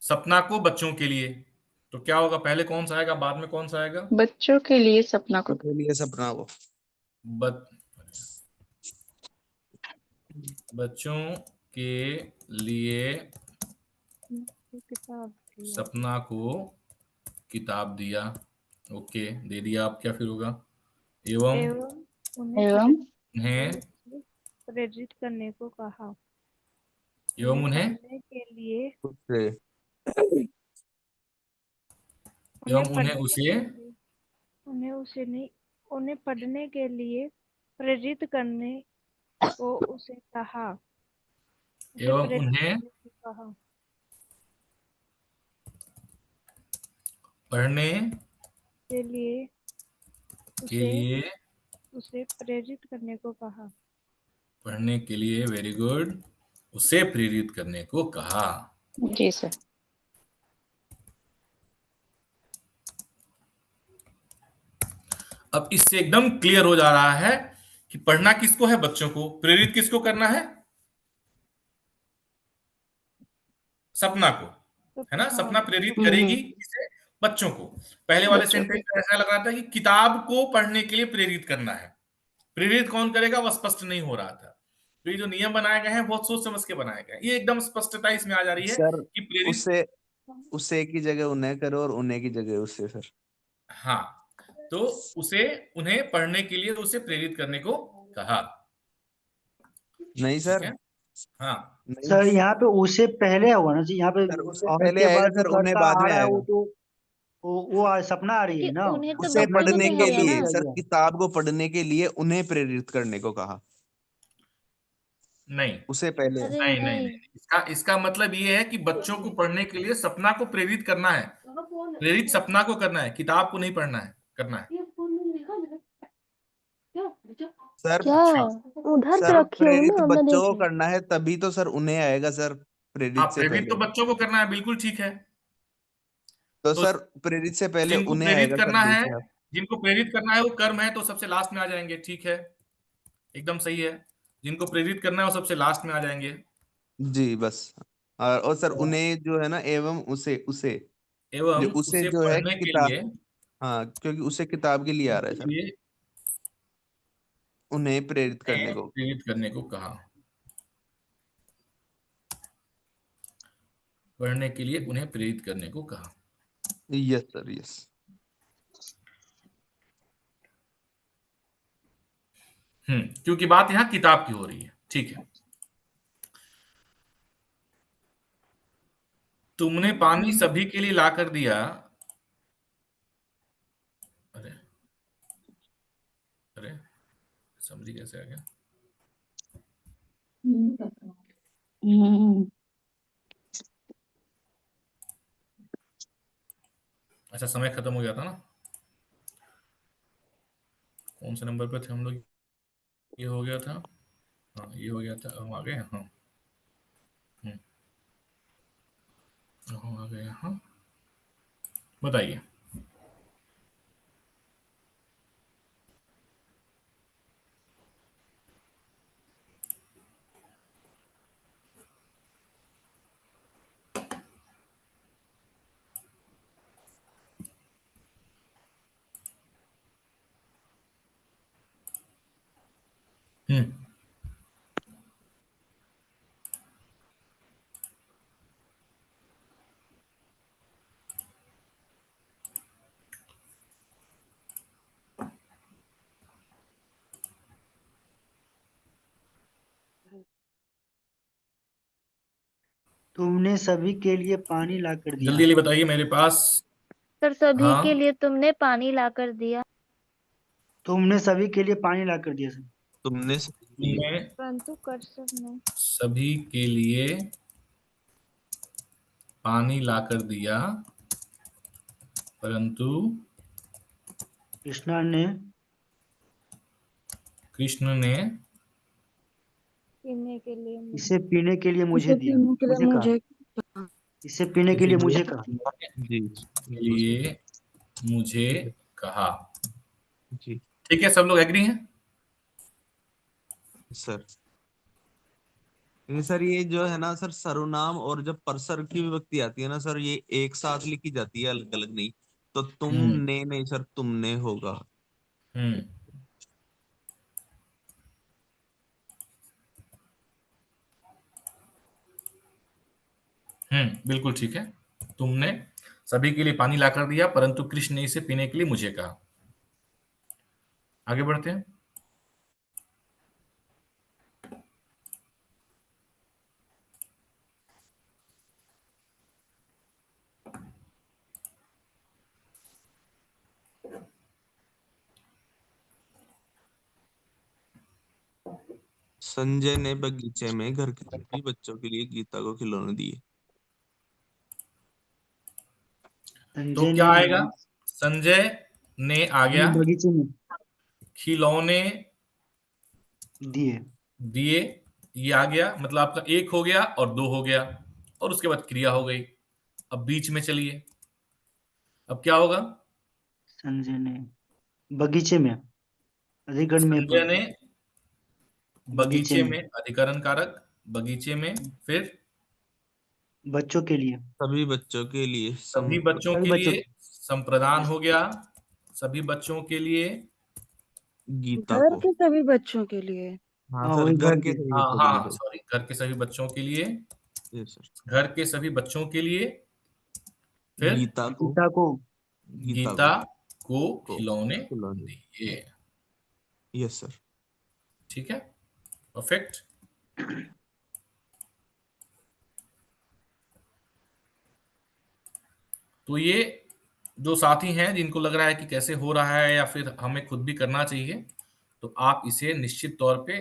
सपना को बच्चों के लिए, तो क्या होगा, पहले कौन सा आएगा, बाद में कौन सा आएगा? बच्चों के लिए सपना को के लिए सपना को। बच, बच्चों के लिए किताब दिया। सपना को किताब दिया। ओके, दे दिया। अब क्या फिर होगा? एवं एवं उन्हें एवं उन्हें प्रेरित करने को कहा। एवं उन्हें पढ़ने के लिए उससे एवं उन्हें पढ़ने उसे के लिए उन्हें उसे नहीं उन्हें पढ़ने के लिए प्रेरित करने को उसे कहा। उसे एवं प्रेरित उन्हें करने को कहा। पढ़ने के लिए के उसे लिए उसे प्रेरित करने को कहा। पढ़ने के लिए, वेरी गुड, उसे प्रेरित करने को कहा। जी सर। अब इससे एकदम क्लियर हो जा रहा है कि पढ़ना किसको है, बच्चों को, प्रेरित किसको करना है, सपना को, है ना? सपना प्रेरित करेगी किसे? बच्चों को। पहले वाले बच्चों सेंटेंस को में ऐसा लग रहा था कि किताब को पढ़ने के लिए प्रेरित करना है, प्रेरित कौन करेगा वो स्पष्ट नहीं हो रहा था। तो ये जो नियम बनाए गए हैं बहुत सोच समझ के बनाए गए हैं, ये एकदम स्पष्टता इसमें आ जा रही है सर कि प्रेरित। उसे उसे की जगह उन्हें करो और उन्हें की जगह उसे सर। हाँ, तो उसे उन्हें पढ़ने के लिए उसे प्रेरित करने को कहा। नहीं ठीक सर, है। हाँ, नहीं सर यहाँ पे उसे पहले हुआ ना जी, यहाँ पे सर, उसे और पहले के आएगा बाद जो सर, उन्हें कर्ता बाद आ में रहा है वो आएगा। तो सपना आ रही है कि ना, उन्हें तो उसे बच्चों को पढ़ने के चाहिए सपना ना। लिए सर, चाहिए। किताब को पढ़ने के लिए उन्हें प्रेरित करने को कहा। नहीं उसे पहले। अरे नहीं नहीं नहीं, नहीं, इसका मतलब ये है कि बच्चों को पढ़ने के लिए सपना को प्रेरित करना है। प्रेरित सपना को करना है, किताब को नहीं पढ़ना है, करना है। सर क्या हाँ, उधर पे सर रखी होगी प्रेरित ना, मैं बच्चों देख को रही हूँ। करना है तभी तो सर उन्हें आएगा सर, हाँ, प्रेरित से प्रेरित तो पहले। बच्चों को करना है, बिल्कुल ठीक है। तो तो सर प्रेरित से पहले जिनको उन्हें प्रेरित आएगा सर, करना है, देखिए आप। जिनको प्रेरित करना है वो कर्म है, तो सबसे लास्ट में आ जाएंगे। ठीक है, एकदम सही है। जिनको प्रेरित करना है वो सबसे लास्ट में आ जाएंगे। जी बस। और सर उन्हें जो है ना, एवं उसे उसे जो एवं उसे उसे जो है पढ़ने के किताब। लिए हाँ, क्योंकि उसे किताब के लिए आ रहा है सर, लिए उन्हें प्रेरित करने को। प्रेरित करने को कहा। पढ़ने के लिए उन्हें प्रेरित करने को कहा। Yes sir, yes. क्योंकि बात यहाँ किताब की हो रही है। ठीक है। तुमने पानी सभी के लिए लाकर दिया। अरे अरे, समझी कैसे आ गया? हम्म, अच्छा, समय खत्म हो गया था ना। कौन से नंबर पे थे हम लोग? ये हो गया था। हाँ, ये हो गया था, हम आ गए। हाँ, हम्म, हम आ गए। हाँ, बताइए। हम्म तुमने सभी के लिए पानी लाकर दिया। जल्दी जल्दी बताइए मेरे पास। सर सभी के हाँ, लिए तुमने पानी लाकर दिया। तुमने सभी के लिए पानी लाकर दिया सर। तुमने तुमने परंतु कर्षव ने सभी के लिए पानी लाकर दिया, परंतु कृष्णा ने कृष्ण ने पीने के लिए मुझे इसे पीने के लिए मुझे दिया, मुझे कहा, इसे पीने के लिए मुझे कहा। जी बिल्कुल सही। लिए मुझे कहा। जी ठीक है, सब लोग एग्री हैं? सर। लेकिन सर ये जो है ना सर, सर्वनाम और जब परसर की विभक्ति आती है ना सर, ये एक साथ लिखी जाती है, अलग अलग नहीं। तो हम्म तुमने नहीं सर, तुमने होगा। हम्म बिल्कुल ठीक है। तुमने सभी के लिए पानी लाकर दिया, परंतु कृष्ण ने इसे पीने के लिए मुझे कहा। आगे बढ़ते हैं। संजय ने बगीचे में घर के सभी बच्चों के लिए गीता को खिलौने दिए। तो संजय क्या ने आएगा? संजय ने आ गया, बगीचे में खिलौने दिए। दिए, ये आ गया, मतलब आपका एक हो गया और दो हो गया, और उसके बाद क्रिया हो गई। अब बीच में चलिए, अब क्या होगा? संजय ने बगीचे में, अधिकरण में संजय ने बगीचे बगीचे में में, अधिकरण कारक, बगीचे में, फिर बच्चों के लिए, सभी बच्चों के लिए सभी बच्चों सभी के बच्चों लिए संप्रदान हो गया। सभी बच्चों के लिए। गीता घर को। के सभी बच्चों के लिए। हाँ हाँ सर, वही घर घर के के। सभी हाँ बच्चों के लिए हाँ, सर। सॉरी, घर के सभी बच्चों के लिए। ये सर। घर के सभी बच्चों के लिए फिर गीता को गीता को गीता को को खिलौने खिलौने। दिए। Yes sir. ठीक है, परफेक्ट। तो ये जो साथी हैं जिनको लग रहा है कि कैसे हो रहा है या फिर हमें खुद भी करना चाहिए, तो आप इसे निश्चित तौर पे,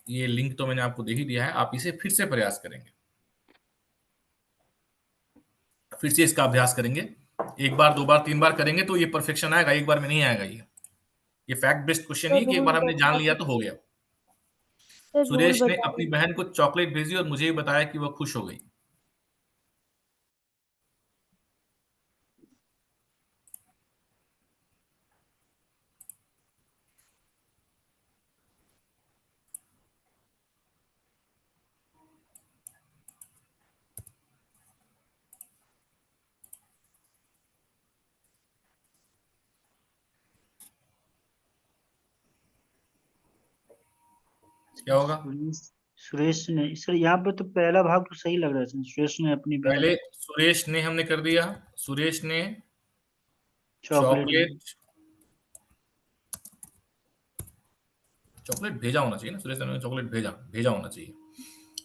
ये लिंक तो मैंने आपको दे ही दिया है, आप इसे फिर से प्रयास करेंगे, फिर से इसका अभ्यास करेंगे। एक बार, दो बार, तीन बार करेंगे तो ये परफेक्शन आएगा, एक बार में नहीं आएगा। ये फैक्ट बेस्ड क्वेश्चन तो नहीं है कि एक रूल बार हमने जान बता लिया तो हो गया। सर, रूल सुरेश ने बता अपनी दीजिए। बहन को चॉकलेट भेजी और मुझे भी बताया कि वह खुश हो गई। क्या होगा? सुरेश ने, सर यहाँ पे तो पहला भाग तो सही लग रहा है सर। सुरेश ने अपनी बहन पहले सुरेश ने हमने कर दिया, सुरेश ने चॉकलेट चॉकलेट चॉकलेट भेजा होना चाहिए ना, सुरेश ने चॉकलेट भेजा, भेजा होना चाहिए।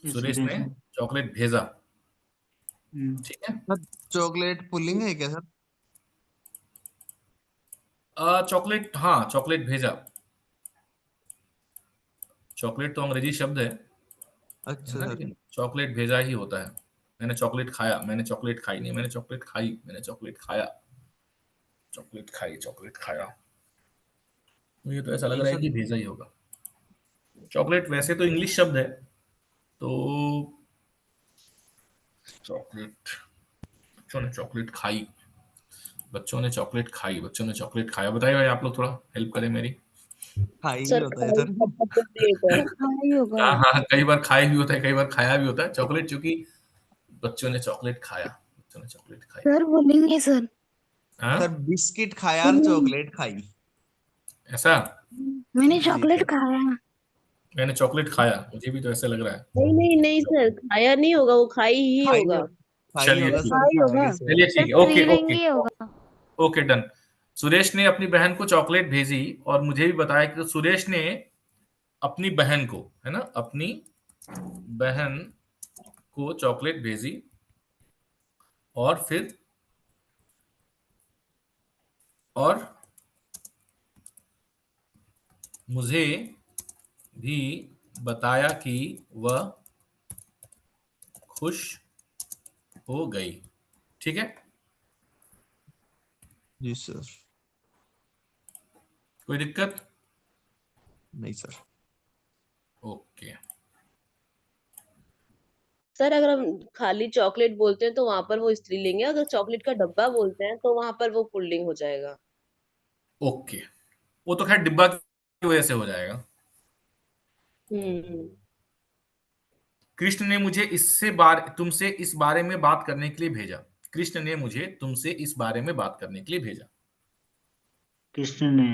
इस सुरेश ने भेजा। चॉकलेट भेजा। ठीक है, सर चॉकलेट पुलिंग है क्या सर? चॉकलेट, हाँ चॉकलेट भेजा। चॉकलेट तो अंग्रेजी शब्द है अच्छा ना, सर। लेकिन चॉकलेट भेजा ही होता है। मैंने चॉकलेट खाया, मैंने चॉकलेट खाई नहीं, मैंने चॉकलेट खाई, मैंने चॉकलेट खाया, चॉकलेट खाई, चॉकलेट खाया। मुझे तो ऐसा लग तो रहा है सर कि भेजा ही होगा। चॉकलेट वैसे तो इंग्लिश शब्द है, तो चॉकलेट, बच्चों ने चॉकलेट खाई, बच्चों ने चॉकलेट खाई, बच्चों ने चॉकलेट खाया। बताइए भाई, आप लोग थोड़ा हेल्प करें मेरी। खाई ही सर होता है खाई सर। मतलब नहीं होता है। सर खाना ही होगा। हाँ हाँ, कई बार खाया भी होता है, कई बार खाया भी होता है चॉकलेट, क्योंकि बच्चों ने चॉकलेट खाया, बच्चों ने चॉकलेट खाई। सर बोलेंगे सर। हाँ, सर बिस्किट खाया और चॉकलेट खाई। ऐसा? मैंने जी चॉकलेट सर। खाया। मैंने चॉकलेट खाया, मुझे भी तो ऐसा लग रहा है। नहीं नहीं नहीं सर, खाया नहीं होगा, वो खाई ही खाई होगा। हो, खाई चलिए होगा ठीक, सर, खाया ही खाया होगा। कैसे? चलिए सर ठीक है, ओके ओके फीलिंग ही होगा। Okay, done. सुरेश ने अपनी बहन को चॉकलेट भेजी और मुझे भी बताया कि सुरेश ने अपनी बहन को, है ना, अपनी बहन को चॉकलेट भेजी और फिर और मुझे भी बताया कि वह खुश हो गई। ठीक है, जी सर। कोई दिक्कत? नहीं सर। ओके, सर अगर हम खाली चॉकलेट बोलते हैं तो वहां पर वो स्त्रीलिंग है, अगर चॉकलेट का डब्बा बोलते हैं तो वहां पर वो पुल्लिंग हो जाएगा। ओके, वो तो खैर डिब्बा की वजह से हो जाएगा। हम्म। कृष्ण ने मुझे तुमसे इस बारे में बात करने के लिए भेजा। कृष्ण ने मुझे तुमसे इस बारे में बात करने के लिए भेजा। कृष्ण ने।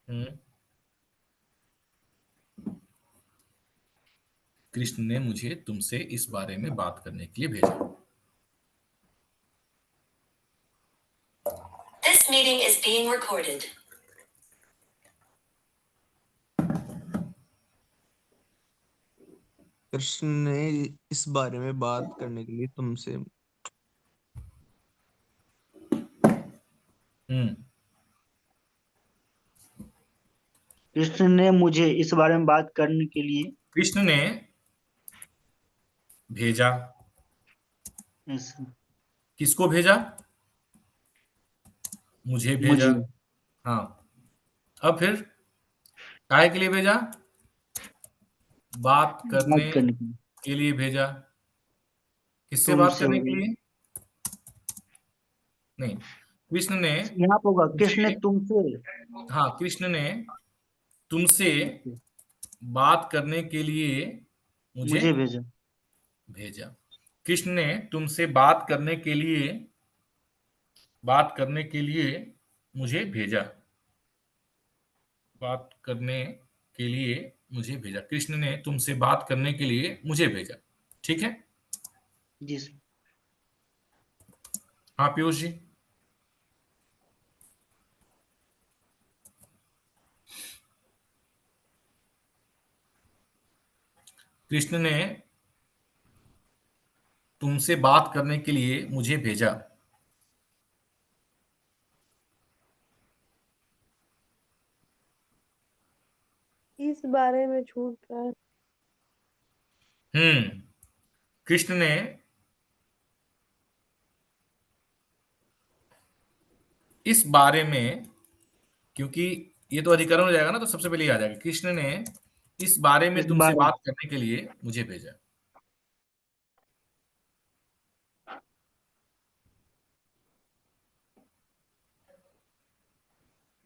हम्म, कृष्ण ने मुझे तुमसे इस बारे में बात करने के लिए भेजा। This meeting is being recorded. Krishna ने इस बारे में बात करने के लिए तुमसे। हम्म, कृष्ण ने मुझे इस बारे में बात करने के लिए कृष्ण ने भेजा। ऐसा, किसको भेजा? मुझे भेजा। मुझे हाँ, अब फिर काय के लिए भेजा? बात करने बात करने के लिए के लिए भेजा। किससे बात तुमसे करने होगा। के लिए? नहीं, कृष्ण ने यहाँ पे होगा कृष्ण ने मुझे, तुमसे हाँ, कृष्ण ने तुमसे बात करने के लिए मुझे मुझे भेजा। भेजा। कृष्ण ने तुमसे बात करने के लिए मुझे भेजा। बात करने के लिए मुझे भेजा। कृष्ण ने तुमसे बात करने के लिए मुझे भेजा। ठीक है, जी सर। हाँ पीयूष जी। कृष्ण ने तुमसे बात करने के लिए मुझे भेजा। इस बारे में छूट रहा है। कृष्ण ने इस बारे में, क्योंकि ये तो अधिकरण हो जाएगा ना, तो सबसे पहले ये आ जाएगा, कृष्ण ने इस बारे में इस तुमसे बारे बात करने के लिए मुझे भेजा।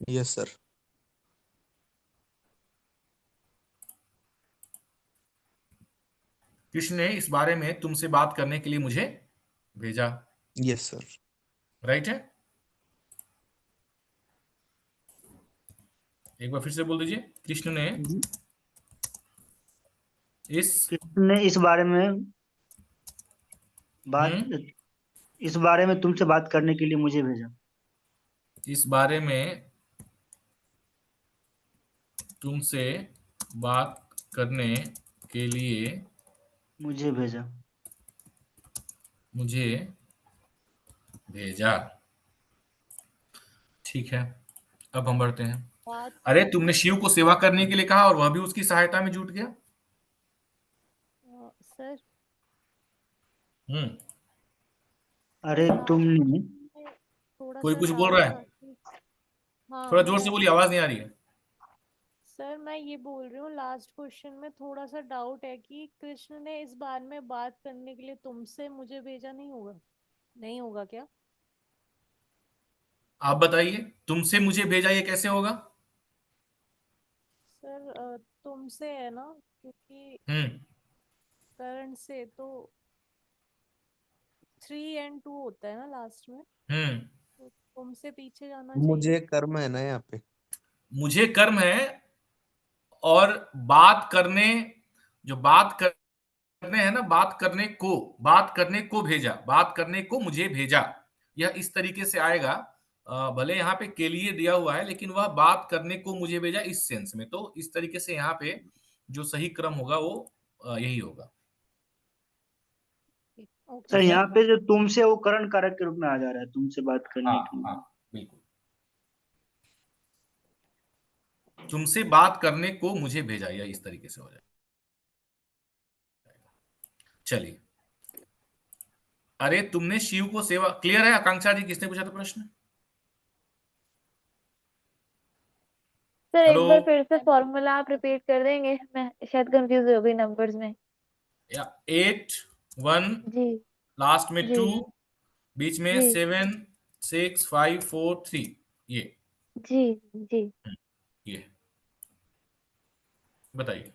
Yes sir. कृष्ण ने इस बारे में तुमसे बात करने के लिए मुझे भेजा। Yes sir. राइट है। एक बार फिर से बोल दीजिए। कृष्ण ने कृष्ण ने हम्म इस बारे में तुमसे बात करने के लिए मुझे भेजा। इस बारे में तुमसे बात करने के लिए मुझे भेजा। मुझे भेजा। ठीक है, अब हम बढ़ते हैं। बात अरे तुमने शिव को सेवा करने के लिए कहा और वह भी उसकी सहायता में जुट गया। सर हम्म अरे तुमने थोड़ा कोई सा कुछ बोल डाउट रहा था है? कि हाँ थोड़ा जोर से मैं बोलिए, आवाज नहीं आ रही है। सर मैं ये बोल रही हूँ लास्ट क्वेश्चन में थोड़ा सा डाउट है कि कृष्ण ने इस बारे में बात करने के लिए तुमसे मुझे भेजा, नहीं होगा क्या? आप बताइए, तुमसे मुझे भेजा ये कैसे होगा? सर तुमसे है ना, क्योंकि हम्म करंट से तो 3 and 2 होता है ना लास्ट में, हम्म तो तुमसे पीछे जाना चाहिए। मुझे कर्म है ना यहाँ पे। मुझे कर्म है, और बात करने, जो बात करने है ना, बात करने को भेजा, बात करने को मुझे भेजा, यह इस तरीके से आएगा। भले यहाँ पे के लिए दिया हुआ है, लेकिन वह बात करने को मुझे भेजा इस सेंस में, तो इस तरीके से यहाँ पे जो सही क्रम होगा वो यही होगा। ओके सर ठीक है। यहाँ पे जो तुमसे, वो करण कारक के रूप में आ जा रहा है, तुमसे बात हाँ करने के लिए। हाँ बिल्कुल। तुमसे बात करने को मुझे भेजा, यह इस तरीके से हो जाएगा। चलिए, अरे तुमने शिव को सेवा, क्लियर है आकांक्षा जी? किसने पूछा था प्रश्न? Sir hello. एक बार फिर से फॉर्मूला आप रिपीट कर देंगे, मैं शायद कंफ्यूज हो गई नंबर्स में। या 8 1, जी लास्ट में जी 2, बीच में जी 7 6 5 4 3, ये जी जी। ये बताइए।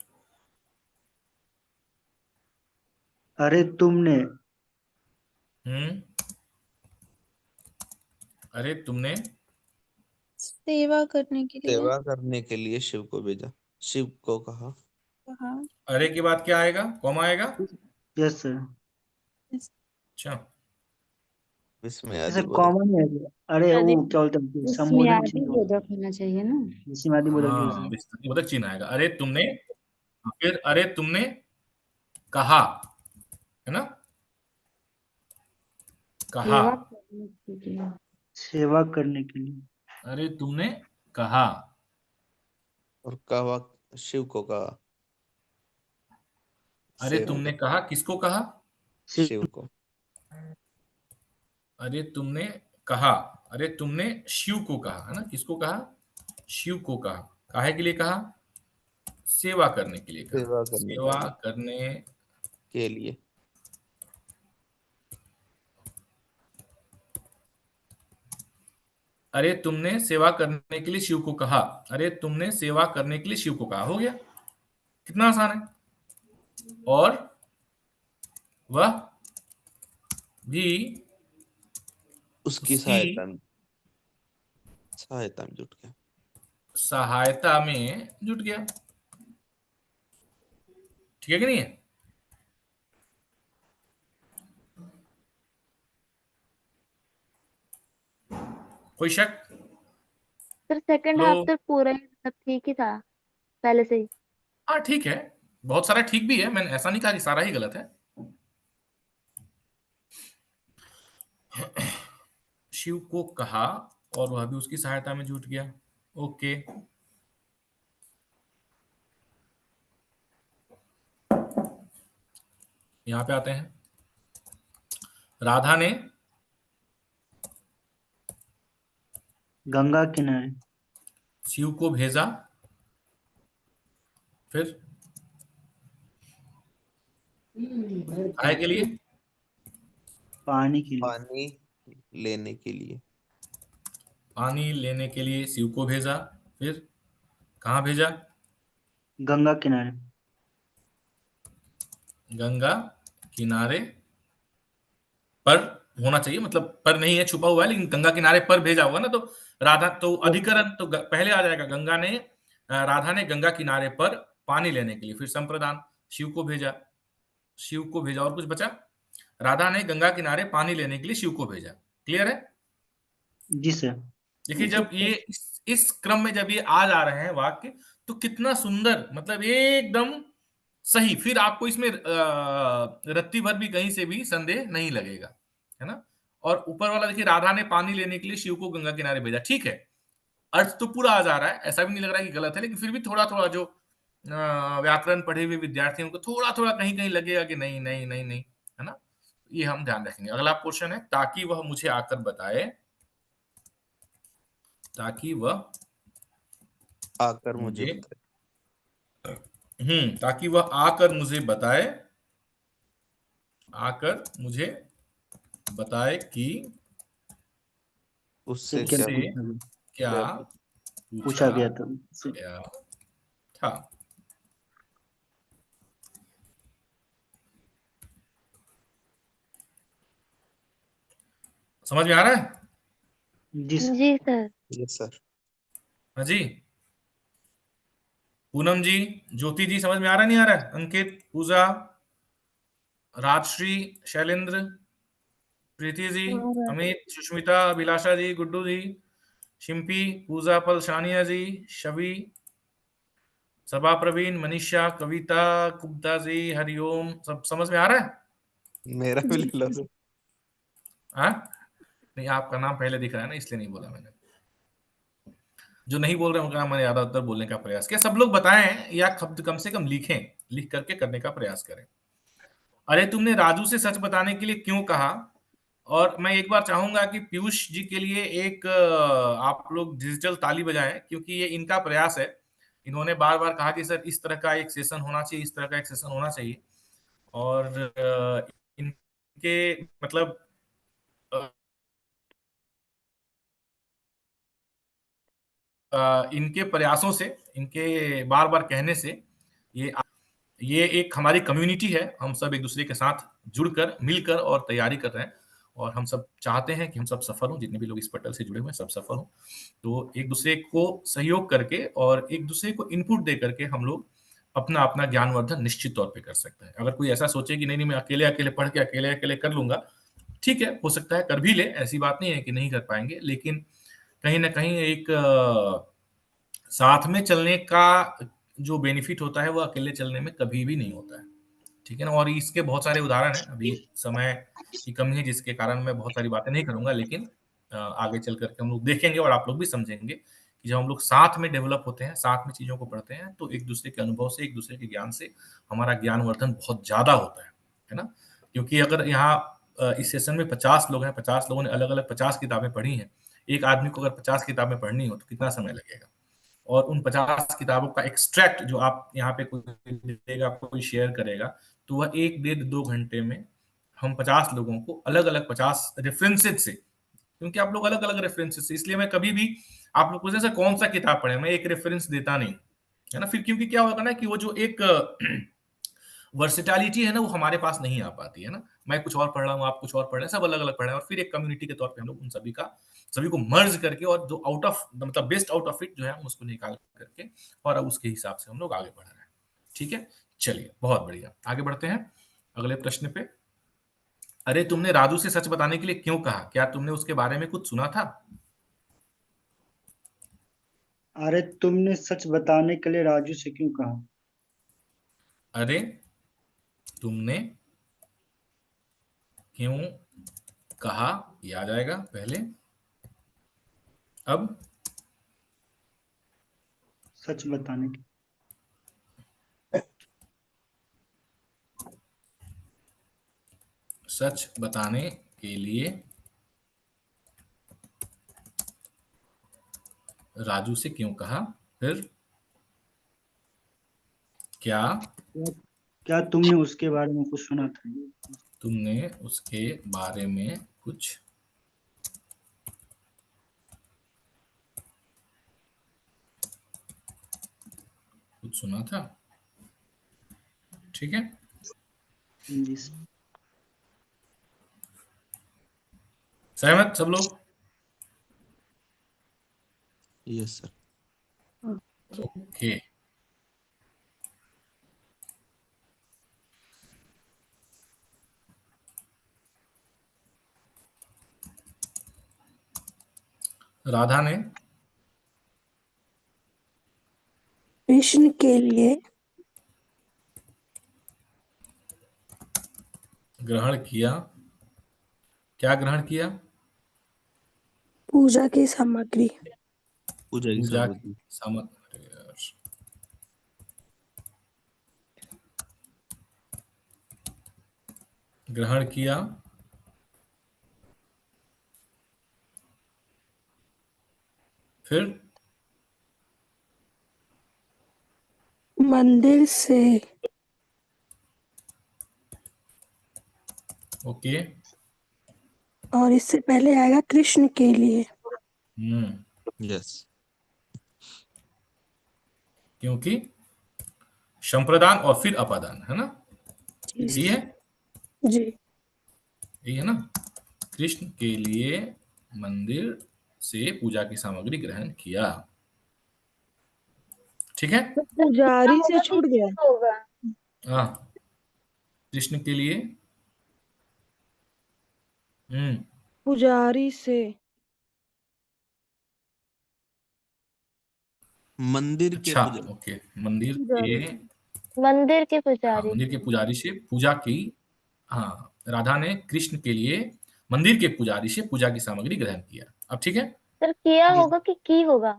अरे तुमने हम्म अरे तुमने सेवा करने के लिए सेवा करने के लिए शिव को भेजा, शिव को कहा। कहा। अरे के बाद क्या आएगा? कॉमा आएगा। Yes sir. अच्छा, इसमें ऐसा आदि बोधक। कॉमन है क्या? अरे वो क्या बोलते हैं, इसमें संबोधन आदि चिन्ह होता बोधक होना चाहिए ना। है, जिसमें आदि बोधक यूज हाँ है। बोधक चिन्ह आएगा। अरे तुमने, फिर अरे तुमने कहा, है ना, कहा। सेवा करने के लिए। सेवा करने के लिए। अरे तुमने कहा। और कहा, शिव को कहा। अरे सेवा तुमने कर, कहा, किसको कहा? शिव शिव। को। अरे तुमने कहा, अरे तुमने शिव को कहा, है ना, किसको कहा? शिव को कहा। काहे के लिए कहा? सेवा करने के लिए कहा। सेवा करने के सेवा लिए। करने के लिए। अरे तुमने सेवा करने के लिए शिव को कहा। अरे तुमने सेवा करने के लिए शिव को कहा, हो गया। कितना आसान है। और वह भी उसकी उसकी सहायता में जुट गया। सहायता में जुट गया। ठीक है कि नहीं है? कोई शक? सर सेकंड लो, हाफ तो पूरा ही सब ठीक ही था पहले से ही। हाँ ठीक है, बहुत सारा ठीक भी है, मैंने ऐसा नहीं कहा कि सारा ही गलत है। शिव को कहा और वह भी उसकी सहायता में जुट गया। ओके, यहां पे आते हैं। राधा ने गंगा किनारे शिव को भेजा, फिर काय के लिए? पानी के लिए पानी लेने के लिए। पानी लेने के लिए शिव को भेजा, फिर कहाँ भेजा? गंगा किनारे गंगा किनारे पर होना चाहिए, मतलब पर नहीं है, छुपा हुआ है, लेकिन गंगा किनारे पर भेजा होगा ना, तो राधा तो अधिकरण तो पहले आ जाएगा। गंगा ने राधा ने गंगा किनारे पर पानी लेने के लिए, फिर संप्रदान शिव को भेजा, शिव को भेजा और कुछ बचा? राधा ने गंगा किनारे पानी लेने के लिए शिव को भेजा। क्लियर है? जी सर। देखिए जब ये इस क्रम में जब ये आ जा रहे हैं वाक्य, तो कितना सुंदर, मतलब एकदम सही, फिर आपको इसमें रत्ती भर भी कहीं से भी संदेह नहीं लगेगा, है ना? और ऊपर वाला देखिए, राधा ने पानी लेने के लिए शिव को गंगा किनारे भेजा, ठीक है, अर्थ तो पूरा आ जा रहा है, ऐसा भी नहीं लग रहा है कि गलत है, लेकिन फिर भी थोड़ा थोड़ा जो व्याकरण पढ़े हुए विद्यार्थियों को थोड़ा थोड़ा कहीं कहीं लगेगा कि नहीं नहीं नहीं नहीं, है ना? ये हम ध्यान रखेंगे। अगला क्वेश्चन है, ताकि वह मुझे आकर बताए, ताकि वह आकर मुझे मुझे बताए। ताकि वह आकर मुझे बताए, आकर मुझे बताए कि उससे क्या क्या उससे क्या पूछा पूछा गया था गया था। समझ में आ रहा है? जी सर। जी सर। Yes sir. हाँ जी, पूनम जी, ज्योति जी, समझ में आ रहा नहीं आ रहा है? अंकित, पूजा, राजश्री, शैलेंद्र, प्रीति जी, अमित, सुष्मिता, अभिलाषा जी, गुड्डू जी, शिम्पी, पूजा, पल, शानिया जी, शवि, सभा, प्रवीण, मनीषा, कविता, कुब्ता जी, हरिओम, सब समझ में आ रहा है? मेरा भी ले लो सर। हाँ, नहीं आपका नाम पहले दिख रहा है ना, इसलिए नहीं बोला मैंने। जो नहीं बोल रहे उनका नाम मैंने ज्यादातर बोलने का प्रयास किया। सब लोग बताएं या कम से कम लिखें, लिख करके करने का प्रयास करें। अरे तुमने राजू से सच बताने के लिए क्यों कहा? और मैं एक बार चाहूंगा कि पीयूष जी के लिए एक आप लोग डिजिटल ताली बजाएं, क्योंकि ये इनका प्रयास है। इन्होंने बार बार कहा कि सर इस तरह का एक सेशन होना चाहिए, इस तरह का एक सेशन होना चाहिए, और इनके मतलब इनके प्रयासों से, इनके बार बार कहने से ये एक हमारी कम्युनिटी है। हम सब एक दूसरे के साथ जुड़कर, मिलकर और तैयारी कर रहे हैं, और हम सब चाहते हैं कि हम सब सफल हों, जितने भी लोग इस पटल से जुड़े हुए हैं सब सफल हों। तो एक दूसरे को सहयोग करके और एक दूसरे को इनपुट दे करके हम लोग अपना अपना ज्ञानवर्धन निश्चित तौर पे कर सकते हैं। अगर कोई ऐसा सोचे कि नहीं नहीं मैं अकेले अकेले पढ़ के अकेले अकेले कर लूंगा, ठीक है, हो सकता है कर भी ले, ऐसी बात नहीं है कि नहीं कर पाएंगे, लेकिन कहीं ना कहीं एक साथ में चलने का जो बेनिफिट होता है वो अकेले चलने में कभी भी नहीं होता है, ठीक है ना? और इसके बहुत सारे उदाहरण हैं, अभी समय की कमी है जिसके कारण मैं बहुत सारी बातें नहीं करूंगा, लेकिन आगे चल करके हम लोग देखेंगे और आप लोग भी समझेंगे कि जब हम लोग साथ में डेवलप होते हैं, साथ में चीजों को पढ़ते हैं, तो एक दूसरे के अनुभव से, एक दूसरे के ज्ञान से हमारा ज्ञानवर्धन बहुत ज्यादा होता है ना? क्योंकि अगर यहाँ इस सेशन में 50 लोग हैं, 50 लोगों ने अलग अलग 50 किताबें पढ़ी हैं, एक आदमी को अगर 50 किताबें पढ़नी हो तो कितना समय लगेगा? और उन 50 किताबों का एक्सट्रैक्ट जो आप यहाँ पे कोई देगा, कोई शेयर करेगा, तो वह 1 डेढ़ 2 घंटे में हम 50 लोगों को अलग अलग 50 रेफरेंसेज से, क्योंकि आप लोग अलग अलग रेफरेंसेज से, इसलिए मैं कभी भी आप लोग पूछे सर कौन सा किताब पढ़े, मैं एक रेफरेंस देता नहीं, है ना? फिर क्योंकि क्या होगा ना कि वो जो एक वर्सिटैलिटी है ना, वो हमारे पास नहीं आ पाती है ना। मैं कुछ और पढ़ रहा हूँ, आप कुछ और पढ़ रहे हैं, सब अलग अलग पढ़ रहे हैं, और फिर एक कम्युनिटी के तौर पे हम लोग उन सभी को मर्ज करके और जो आउट ऑफ मतलब बेस्ट आउट ऑफ इट जो है हम उसको निकाल करके और अब उसके हिसाब से हम लोग आगे बढ़ रहे हैं। ठीक है, चलिए बहुत बढ़िया, आगे बढ़ते हैं अगले प्रश्न पे। अरे तुमने राजू से सच बताने के लिए क्यों कहा? क्या तुमने उसके बारे में कुछ सुना था? अरे तुमने सच बताने के लिए राजू से क्यों कहा? अरे तुमने क्यों कहा, ये आ जाएगा पहले। अब सच बताने के सच बताने के लिए राजू से क्यों कहा। फिर क्या क्या तुमने उसके बारे में कुछ सुना था? तुमने उसके बारे में कुछ सुना था। ठीक है, जी सहमत सब लोग? Yes sir. ओके, राधा ने कृष्ण के लिए ग्रहण किया। क्या ग्रहण किया? पूजा की सामग्री। पूजा की पूजा की सामग्री। सामग्री। यार, ग्रहण किया। फिर मंदिर से ओके। और इससे पहले आएगा कृष्ण के लिए। यस। क्योंकि संप्रदान और फिर अपादान, है ना? जी यही है, जी यही है ना? कृष्ण के लिए मंदिर से पूजा की सामग्री ग्रहण किया। ठीक है। तो पुजारी से छूट गया। होगा। हाँ, कृष्ण के लिए पुजारी से मंदिर के अच्छा, पुजारी। ओके। मंदिर पुजारी के, से मंदिर के हाँ, पुजारी मंदिर के से। पुजारी से पूजा की। हाँ, राधा ने कृष्ण के लिए मंदिर के पुजारी से पूजा की सामग्री ग्रहण किया। अब ठीक है, सर किया ये होगा कि की होगा?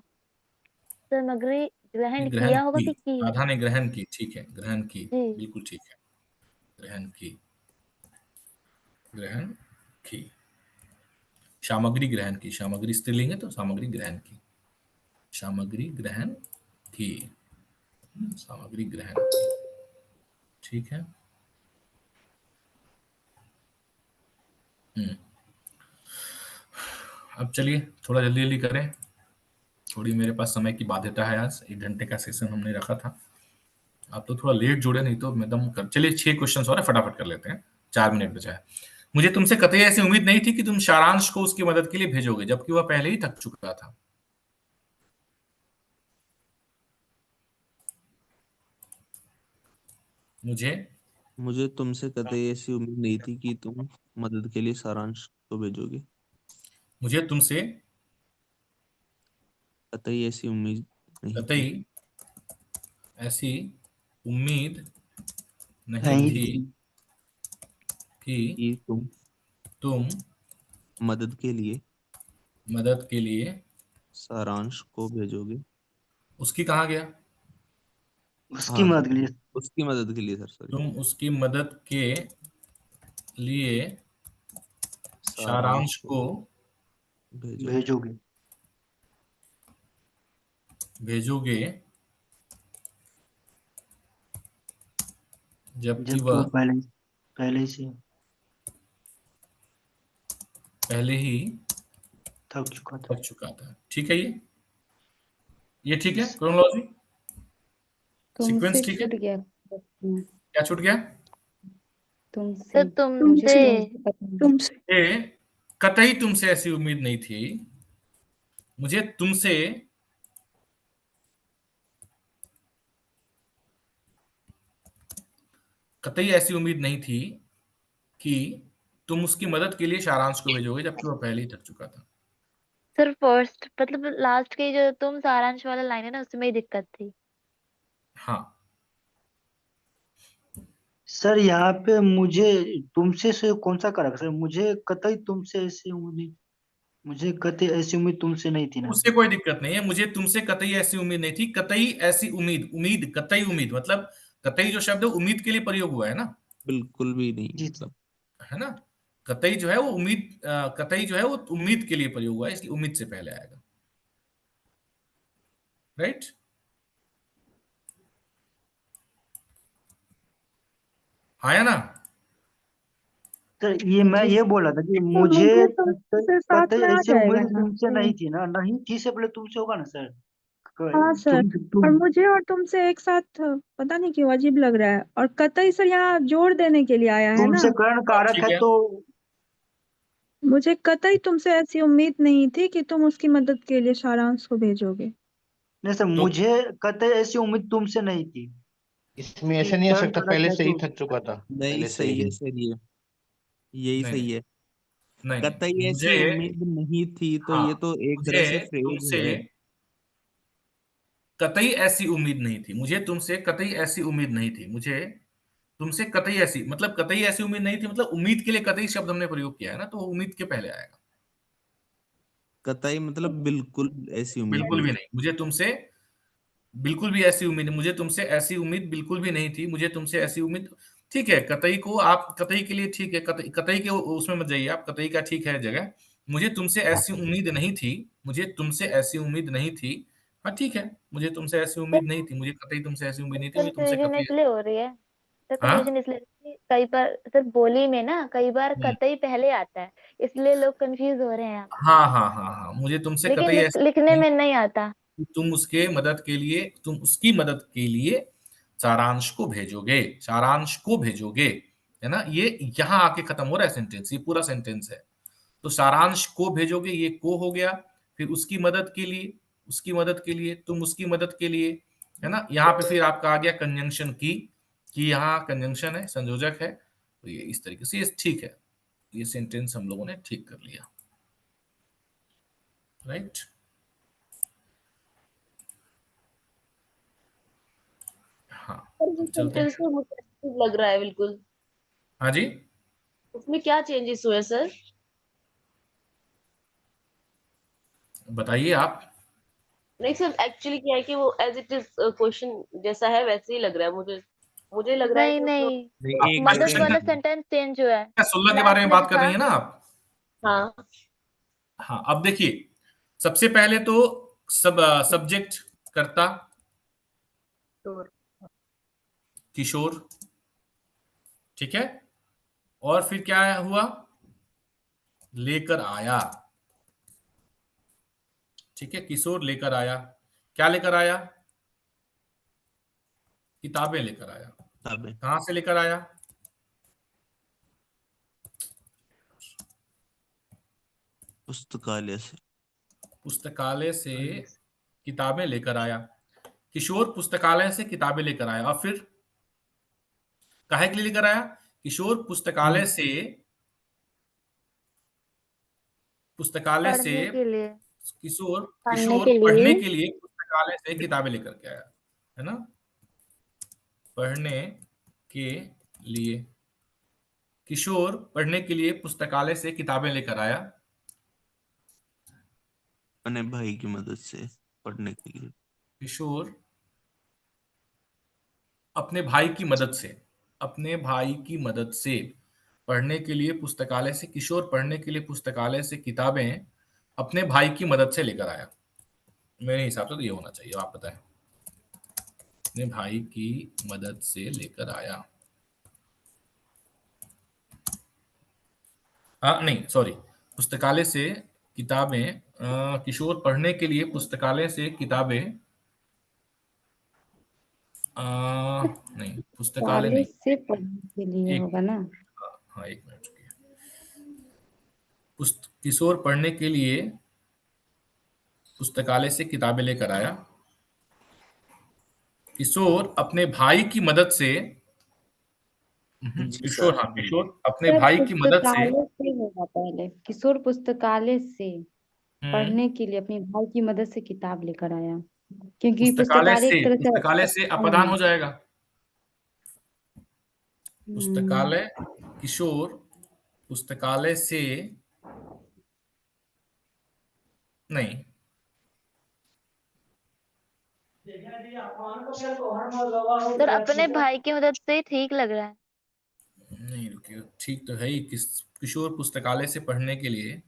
सामग्री ये ग्रहण ग्रहण किया होगा की। कि राधा होगा? ने ग्रहण की, ठीक है, ग्रहण की, जी। बिल्कुल ठीक है। ग्रहण की, ग्रहण की, सामग्री ग्रहण की। सामग्री स्त्रीलिंग है तो सामग्री ग्रहण की। सामग्री ग्रहण की, सामग्री ग्रहण की। ठीक है। अब चलिए थोड़ा जल्दी जल्दी करें, थोड़ी मेरे पास समय की बाध्यता है। आज 1 घंटे का सेशन हमने रखा था। आप तो थोड़ा लेट जुड़े, नहीं तो मैं दम कर। चलिए 6 क्वेश्चन और है, फटाफट कर लेते हैं, 4 मिनट बचा है। मुझे तुमसे कतई ऐसी उम्मीद नहीं थी कि तुम सारांश को उसकी मदद के लिए भेजोगे, जबकि वह पहले ही थक चुका था। मुझे मुझे तुमसे कतई ऐसी उम्मीद नहीं थी कि तुम मदद के लिए सारांश को भेजोगे। मुझे तुमसे कतई ऐसी उम्मीद नहीं कतई थी ऐसी उम्मीद नहीं नहीं थी थी कि कि तुम तुम मदद के लिए मदद के लिए। सारांश को भेजोगे। उसकी कहाँ गया? उसकी हाँ मदद के लिए। उसकी मदद के लिए सर, सॉरी। तुम उसकी मदद के लिए सारांश सारांश को को भेजोगे। भेजोगे भेजोगे, जबकि जबकि वो वह पहले ही से पहले ही थक चुका था। थक चुका था। ठीक है, ये ठीक है, क्रोनोलॉजी तुमसे सीक्वेंस ठीक है। छूट गया प्रश्न। क्या छूट गया? तुमसे। तो मुझे तुमसे तुमसे पता नहीं। तुमसे ये कतई तुमसे ऐसी उम्मीद नहीं थी। मुझे तुमसे कतई ऐसी उम्मीद नहीं थी कि तुम उसकी मदद के लिए सारांश को भेजोगे, जबकि वह पहले ही थक चुका था। सर फर्स्ट मतलब लास्ट की जो तुम सारांश वाला लाइन है ना, उसमें ही दिक्कत थी। हाँ, सर यहाँ पे मुझे तुमसे से कौन सा करा सर? मुझे कतई तुमसे ऐसी उम्मीद, मुझे कतई ऐसी उम्मीद तुमसे नहीं थी ना। उससे कोई दिक्कत नहीं है। मुझे तुमसे कतई ऐसी उम्मीद नहीं थी, कतई ऐसी उम्मीद, उम्मीद, कतई उम्मीद, मतलब कतई जो शब्द है उम्मीद के लिए प्रयोग हुआ है ना, बिल्कुल भी नहीं जी मतलब। है ना। कतई जो है वो उम्मीद, कतई जो है वो उम्मीद के लिए प्रयोग हुआ है, इसलिए उम्मीद से पहले आएगा। राइट। आया ना। सर ये मैं जी ये सर। बोल रहा था कि तो मुझे मुझे कतई तुमसे साथ कतई में आ ऐसी जाएगा उम्मीद ना। तुमसे नहीं थी ना, नहीं थी से पहले तुमसे होगा ना सर। हाँ सर। और तुम मुझे और तुमसे एक साथ पता नहीं क्यों अजीब लग रहा है, और कतई सर यहाँ जोड़ देने के लिए आया है ना। तुमसे कर्ण हाँ, कारक ठीक है है। तो। मुझे कतई तुमसे ऐसी उम्मीद नहीं थी कि तुम उसकी मदद के लिए सारांश को भेजोगे। नहीं सर, तो मुझे कतई ऐसी उम्मीद तुमसे नहीं थी इसमें कि ऐसा नहीं हो कर्ण सकता, कारक पहले है से ही तो। थक चुका था, नहीं पहले से सही है ही। सर, ये यही नहीं, नहीं, सही है। नहीं, कतई नहीं, ऐसी मुझे, उम्मीद नहीं थी, तो हाँ, ये तो एक तरह मुझे से फ्रेज तुमसे है। कतई ऐसी उम्मीद नहीं थी, मुझे तुमसे कतई ऐसी उम्मीद नहीं थी, मुझे तुमसे कतई ऐसी, मतलब कतई ऐसी उम्मीद नहीं थी, मतलब उम्मीद के लिए कतई शब्द हमने प्रयोग किया है ना, तो वो उम्मीद के पहले आएगा। कतई मतलब बिल्कुल ऐसी उम्मीद बिल्कुल नहीं भी थी। नहीं, मुझे तुमसे बिल्कुल भी ऐसी उम्मीद, मुझे तुमसे ऐसी उम्मीद बिल्कुल भी नहीं थी, मुझे तुमसे ऐसी उम्मीद। ठीक है, कतई को आप कतई के लिए ठीक है, कतई कतई के उसमें मत जाइए आप, कतई का ठीक है जगह। मुझे तुमसे ऐसी उम्मीद नहीं थी, मुझे तुमसे ऐसी उम्मीद नहीं थी। हाँ ठीक है, मुझे तुमसे ऐसी उम्मीद नहीं थी, मुझे कतई तुमसे ऐसी उम्मीद नहीं थी, मुझे तुमसे कंफ्यूजन कतई। इसलिए हो रही है सर, हाँ। कंफ्यूजन इसलिए कि कई बार सर बोली में ना कई बार हम्म। कतई पहले आता है, इसलिए लोग कंफ्यूज हो रहे हैं यहाँ पे। हाँ, हाँ, हाँ, हाँ, मुझे तुमसे लेकिन कतई ऐसी लिखने नहीं, में नहीं आता। तुम उसके मदद के लिए, तुम उसकी मदद के लिए सारांश को भेजोगे, सारांश को भेजोगे, है ना। ये यहां आके खत्म हो रहा है सेंटेंस, ये पूरा सेंटेंस है। तो सारांश को भेजोगे, ये को हो गया। फिर उसकी मदद के लिए, उसकी मदद के लिए, तुम उसकी मदद के लिए, है ना। यहाँ पे फिर आपका आ गया कंजंक्शन की यहाँ कंजंक्शन है, संयोजक है, तो ये इस तरीके से, ये ठीक है। ये सेंटेंस हम लोगों ने ठीक कर लिया। राइट। हाँ, पर ये अब चलते सेंटेंस हैं। तो मुझे अजीब लग रहा है बिल्कुल। हाँ जी, उसमें क्या चेंजेस हुए सर? बताइए आप। नहीं सर, एक्चुअली क्या है कि वो एज इट इज क्वेश्चन जैसा है वैसे ही लग रहा है मुझे। मुझे लग रहा है नहीं कि उसमें। नहीं, नहीं, एक आपका मदद वाला सेंटेंस सेकंड। सेंटेंस चेंज हुआ है। 16 के बारे लास्ट में में जो बात कर रही था। है ना आप। हाँ। हाँ, अब देखिए, सबसे पहले तो सब्जेक्ट कर्ता तो किशोर, ठीक है। और फिर क्या हुआ, लेकर आया, ठीक है। किशोर लेकर आया, क्या लेकर आया, किताबें लेकर आया। किताबें कहां से लेकर आया, पुस्तकालय से। पुस्तकालय से किताबें लेकर आया। किशोर पुस्तकालय से किताबें लेकर आया, और फिर काहे के लिए लेकर आया, किशोर पुस्तकालय से पढ़ने के लिए। किशोर पढ़ने किशोर के लिए। पढ़ने के लिए पुस्तकालय से किताबें लेकर के आया, है ना। पढ़ने के लिए, किशोर पढ़ने के लिए पुस्तकालय से किताबें लेकर आया। अपने भाई की मदद से पढ़ने के लिए। किशोर अपने भाई की मदद से, अपने भाई की मदद से पढ़ने के लिए पुस्तकालय से, किशोर पढ़ने के लिए पुस्तकालय से किताबें अपने भाई की मदद से लेकर आया। मेरे हिसाब से तो ये होना चाहिए, आप बताएं। अपने भाई की मदद से लेकर आया। नहीं सॉरी, पुस्तकालय से किताबें, किशोर पढ़ने के लिए पुस्तकालय से किताबें, नहीं पुस्तकालय नहीं, 40 से पढ़ने के लिए एक होगा ना। हाँ, हाँ, एक मिनट रुकिए। किशोर पढ़ने के लिए पुस्तकालय से किताबें लेकर आया। किशोर अपने भाई की मदद से, जी किशोर, सर। हाँ, किशोर अपने सर भाई की मदद से, पुस्तकालय से होगा पहले, किशोर पुस्तकालय से। हम्म। के लिए अपने भाई की मदद से किताब लेकर आया, क्योंकि पुस्तकालय पुस्तकालय से, एक तरह से पुस्तकालय से अपदान हो जाएगा। हम्म, पुस्तकालय, किशोर पुस्तकालय से, नहीं, सर अपने भाई की मदद से ही ठीक लग रहा है। नहीं रुकिए, ठीक तो है ही। किशोर पुस्तकालय से पढ़ने के लिए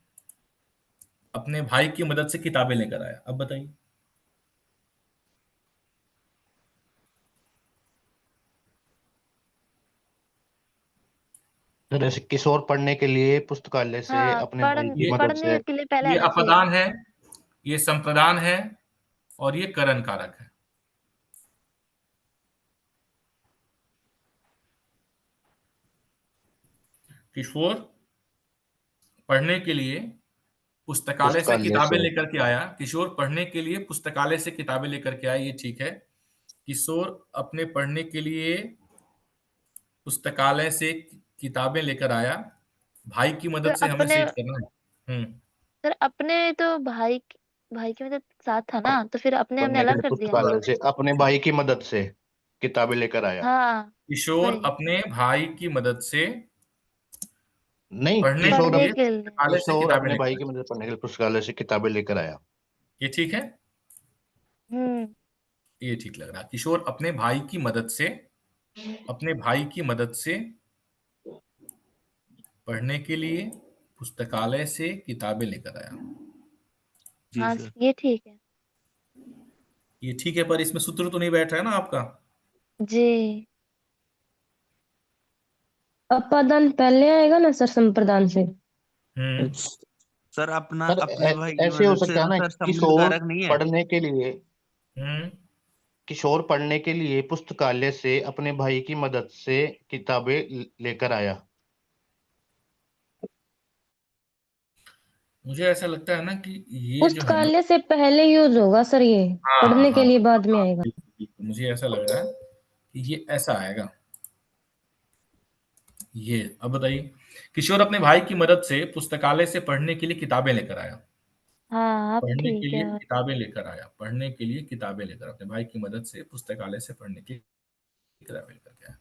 अपने भाई की मदद से किताबें लेकर आया। अब बताइए। तो जैसे किशोर पढ़ने के लिए पुस्तकालय से हाँ, अपने भाई की ये मदद पढ़ने से। के लिए पहले ये आना चाहिए। अपदान है, ये संप्रदान है, और ये करण कारक है। किशोर पढ़ने के लिए पुस्तकालय से पुस्तकालय किताबें से लेकर के आया। किशोर पढ़ने के लिए पुस्तकालय से किताबें लेकर के आया, ये ठीक है। किशोर अपने पढ़ने के लिए पुस्तकालय से किताबें लेकर आया। भाई की सर मदद से हमें अपने सेट करना है। सर अपने तो भाई की मदद साथ था ना, तो फिर अपने हमने पढ़ने के अलग लिए कर दिया। पुस्तकालय से अपने भाई की मदद से किताबें लेकर आया। हाँ, किशोर वही अपने भाई की मदद से नहीं, पढ़ने के किशोर पढ़ने लिए के लिए। पुस्तकालय से किशोर किताबें अपने लेकर भाई की आया। मदद से पढ़ने के लिए पुस्तकालय से किताबें लेकर आया। ये ठीक है, हम्म। ये ठीक लग रहा है। किशोर अपने भाई की मदद से, अपने भाई की मदद से पढ़ने के लिए पुस्तकालय से किताबें लेकर आया। जी हाँ, सर। ये ठीक है। ये ठीक है, पर इसमें सूत्र तो नहीं बैठ रहा है ना आपका। जी। अपादान पहले आएगा ना सर संप्रदान से। हम्म। सर अपना सर अपने भाई की ऐसे हो मदद से सकता है तो ना, सर संबंध किशोर कारक नहीं है। पढ़ने के लिए हम्म। किशोर पढ़ने के लिए पुस्तकालय से अपने भाई की मदद से किताबें लेकर आया। मुझे ऐसा लगता है ना कि ये जो है ना, पुस्तकालय से पहले यूज होगा सर, ये हाँ पढ़ने के हाँ लिए बाद में हाँ, आएगा। बिल्कुल, बिल्कुल, मुझे ऐसा लग रहा है कि ये ऐसा आएगा। ये अब बताइए। किशोर अपने भाई की मदद से पुस्तकालय से पढ़ने के लिए किताबें लेकर आया। हाँ, अब पढ़ने के ठीक लिए है। किताबें लेकर आया, पढ़ने के लिए किताबें लेकर, अपने भाई की मदद से पुस्तकालय से पढ़ने की किताबें लेकर के आया।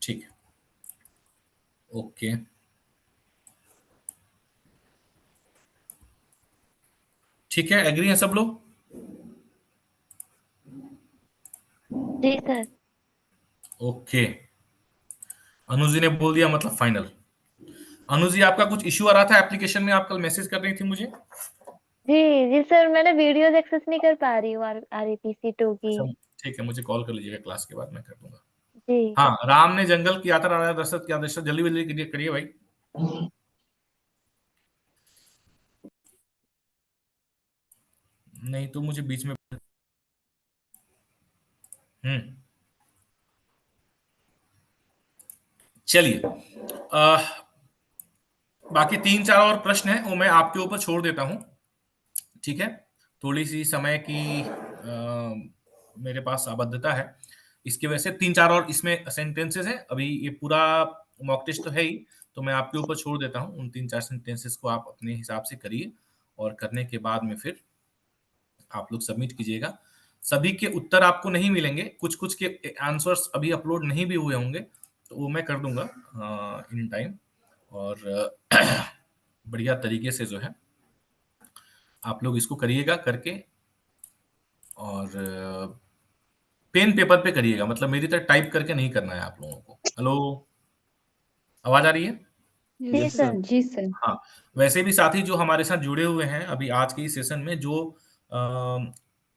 ठीक है, ओके। ठीक है, एग्री हैं सब लोग? जी सर। ओके, अनुज जी ने बोल दिया, मतलब फाइनल। अनुज जी, आपका कुछ इश्यू आ रहा था एप्लीकेशन में, आप कल मैसेज कर रही थी मुझे। जी जी सर, मैंने वीडियोस एक्सेस नहीं कर पा रही हूँ RAPC2 की। अच्छा, ठीक है, मुझे कॉल कर लीजिएगा, क्लास के बाद मैं कर दूंगा। जी। हाँ, राम ने जंगल की यात्रा आया, दशरथ की आदेश, जल्दी जल्दी करिए करिए भाई। नहीं तो मुझे बीच में चलिए, बाकी 3-4 और प्रश्न हैं, वो मैं आपके ऊपर छोड़ देता हूं। ठीक है, थोड़ी सी समय की मेरे पास आबद्धता है, इसकी वजह से 3-4 और इसमें सेंटेंसेस हैं। अभी ये पूरा मॉक टेस्ट तो है ही, तो मैं आपके ऊपर छोड़ देता हूं। उन 3-4 सेंटेंसेस को आप अपने हिसाब से करिए, और करने के बाद में फिर आप लोग सबमिट कीजिएगा। सभी के उत्तर आपको नहीं मिलेंगे, कुछ कुछ के आंसर्स अभी अपलोड नहीं भी हुए होंगे, तो वो मैं कर दूंगा इन टाइम। और बढ़िया तरीके से जो है आप लोग इसको करिएगा करके, और पेन पेपर पे करिएगा, मतलब मेरी तरह टाइप करके नहीं करना है आप लोगों को। हेलो, आवाज आ रही है? जी यस सर। सर। जी सर। हाँ, वैसे भी साथी जो हमारे साथ जुड़े हुए हैं अभी आज के इस सेशन में, जो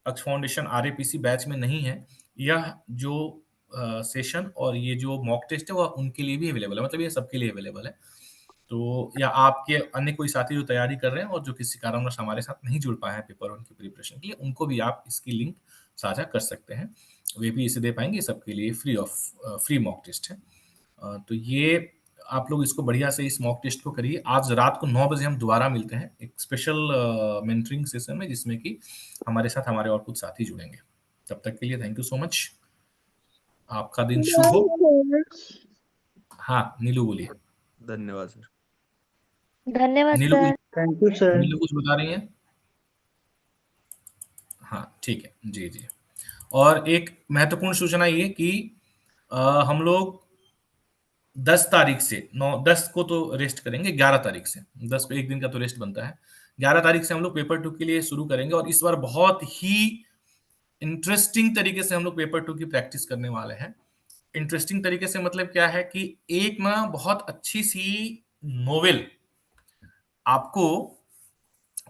अक्ष फाउंडेशन RAPC बैच में नहीं है, यह जो सेशन और ये जो मॉक टेस्ट है, वह उनके लिए भी अवेलेबल है, मतलब ये सबके लिए अवेलेबल है। तो या आपके अन्य कोई साथी जो तैयारी कर रहे हैं और जो किसी कारणवश हमारे साथ नहीं जुड़ पाए हैं पेपर वन की प्रिपरेशन के लिए, उनको भी आप इसकी लिंक साझा कर सकते हैं, वे भी इसे दे पाएंगे। सबके लिए फ्री मॉक टेस्ट है। तो ये आप लोग इसको बढ़िया से इस मॉक टेस्ट को करिए। आज रात को 9 बजे हम दोबारा मिलते हैं एक स्पेशल मेंटरिंग सेशन में, जिसमें कि हमारे साथ हमारे और कुछ साथी जुड़ेंगे। तब तक के लिए थैंक यू सो मच, आपका दिन शुभ हो। हाँ, नीलू बोलिए। धन्यवाद सर। धन्यवाद नीलू सर। कुछ थैंक यू सर। नीलू कुछ बता रही हैं? हाँ, ठीक है। जी, जी। और एक महत्वपूर्ण सूचना ये कि हम लोग 10 तारीख से 10 को तो रेस्ट करेंगे, 11 तारीख से 10 को एक दिन का तो रेस्ट बनता है। 11 तारीख से हम लोग पेपर 2 के लिए शुरू करेंगे और इस बार बहुत ही इंटरेस्टिंग तरीके से हम लोग पेपर 2 की प्रैक्टिस करने वाले हैं। इंटरेस्टिंग तरीके से मतलब क्या है कि एक ना बहुत अच्छी सी नोवेल आपको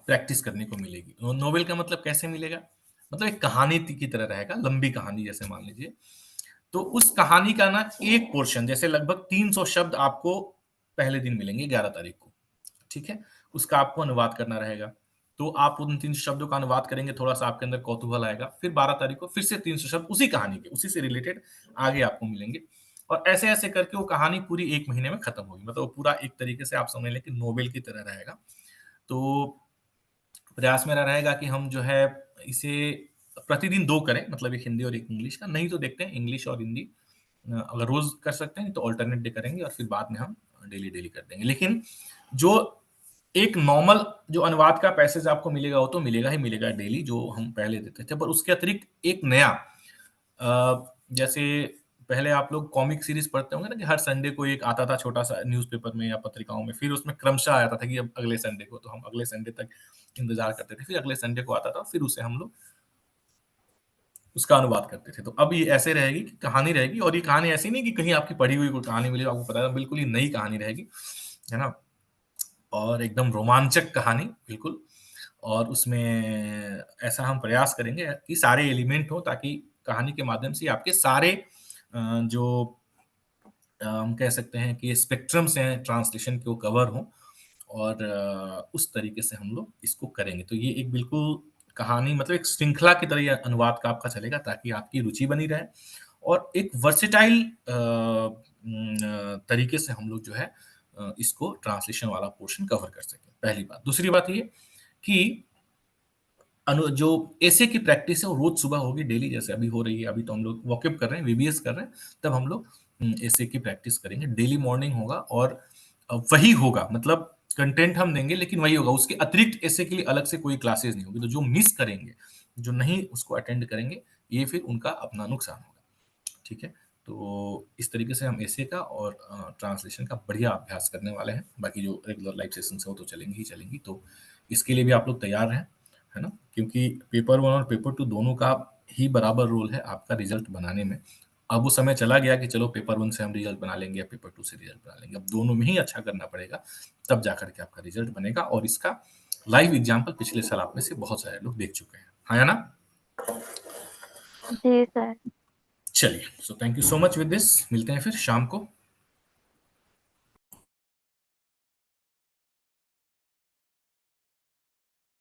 प्रैक्टिस करने को मिलेगी। नोवेल का मतलब कैसे मिलेगा? मतलब एक कहानी की तरह रहेगा, लंबी कहानी जैसे मान लीजिए। तो उस कहानी का ना एक पोर्शन जैसे लगभग 300 शब्द आपको पहले दिन मिलेंगे 11 तारीख को, ठीक है? उसका आपको अनुवाद करना रहेगा। तो आप उन 300 शब्दों का अनुवाद करेंगे, थोड़ा-सा आपके अंदर कौतूहल आएगा। फिर 12 तारीख को फिर से 300 शब्द उसी कहानी के, उसी से रिलेटेड आगे आपको मिलेंगे और ऐसे-ऐसे करके वो कहानी पूरी 1 महीने में खत्म होगी। मतलब वो पूरा एक तरीके से आप समझ लें कि नोवेल की तरह रहेगा। तो प्रयास मेरा रहेगा कि हम जो है इसे प्रतिदिन 2 करें, मतलब एक हिंदी और एक इंग्लिश का। नहीं तो देखते हैं इंग्लिश और हिंदी अगर रोज़ कर सकते हैं तो अल्टरनेट डे करेंगे और फिर बाद में हम डेली कर देंगे। लेकिन जो एक नॉर्मल जो अनुवाद का पैसेज आपको मिलेगा वो तो मिलेगा ही मिलेगा डेली जो हम पहले देते थे। पर उसके अतिरिक्त एक नया जैसे पहले आप लोग कॉमिक सीरीज़ पढ़ते होंगे ना कि हर संडे को एक आता था छोटा-सा न्यूज़पेपर में या पत्रिकाओं में, फिर उसमें क्रमशः आता था कि अब अगले संडे को, तो हम अगले संडे तक इंतज़ार करते थे। फिर अगले संडे को आता था, फिर उसे हम लोग उसका अनुवाद करते थे। तो अब ये ऐसे रहेगी कि कहानी रहेगी और ये कहानी ऐसी नहीं कि कहीं आपकी पढ़ी हुई कोई कहानी मिले आपको पता है, बिल्कुल ही नई कहानी रहेगी, है ना? और एकदम रोमांचक कहानी बिल्कुल और उसमें ऐसा हम प्रयास करेंगे कि सारे एलिमेंट हो ताकि कहानी के माध्यम से आपके सारे जो हम कह सकते हैं कि स्पेक्ट्रम्स हैं ट्रांसलेशन के वो कवर हों और उस तरीके से हम लोग इसको करेंगे। तो ये एक बिल्कुल कहानी मतलब एक श्रृंखला की तरह ये अनुवाद का आपका चलेगा ताकि आपकी रुचि बनी रहे और एक वर्सेटाइल तरीके से हम लोग जो है इसको ट्रांसलेशन वाला पोर्शन कवर कर सकें, पहली बात। दूसरी बात ये कि जो एसे की प्रैक्टिस है वो रोज सुबह होगी डेली जैसे अभी हो रही है। अभी तो हम लोग वॉकअप कर रहे हैं, वीबीएस कर रहे हैं, तब हम लोग एसे की प्रैक्टिस करेंगे। डेली मॉर्निंग होगा और वही होगा मतलब कंटेंट हम देंगे लेकिन वही होगा। उसके अतिरिक्त एसे के लिए अलग से कोई क्लासेस नहीं होगी। तो जो मिस करेंगे, जो नहीं उसको अटेंड करेंगे, ये फिर उनका अपना नुकसान होगा, ठीक है? तो इस तरीके से हम एसे का और ट्रांसलेशन का बढ़िया अभ्यास करने वाले हैं। बाकी जो रेगुलर लाइव सेशंस हैं वो तो चलेंगी ही चलेंगी। तो इसके लिए भी आप लोग तैयार रहें, है ना? क्योंकि पेपर 1 और पेपर 2 दोनों का ही बराबर रोल है आपका रिजल्ट बनाने में। अब वो समय चला गया कि चलो पेपर 1 से हम रिजल्ट बना लेंगे या पेपर 2 से रिजल्ट बना लेंगे। अब दोनों में ही अच्छा करना पड़ेगा, तब जाकर के आपका रिजल्ट बनेगा और इसका लाइव एग्जाम्पल पिछले साल आप में से बहुत सारे लोग देख चुके हैं। हाँ या ना? जी सर। चलिए, so thank you so much with this. मिलते हैं फिर शाम को।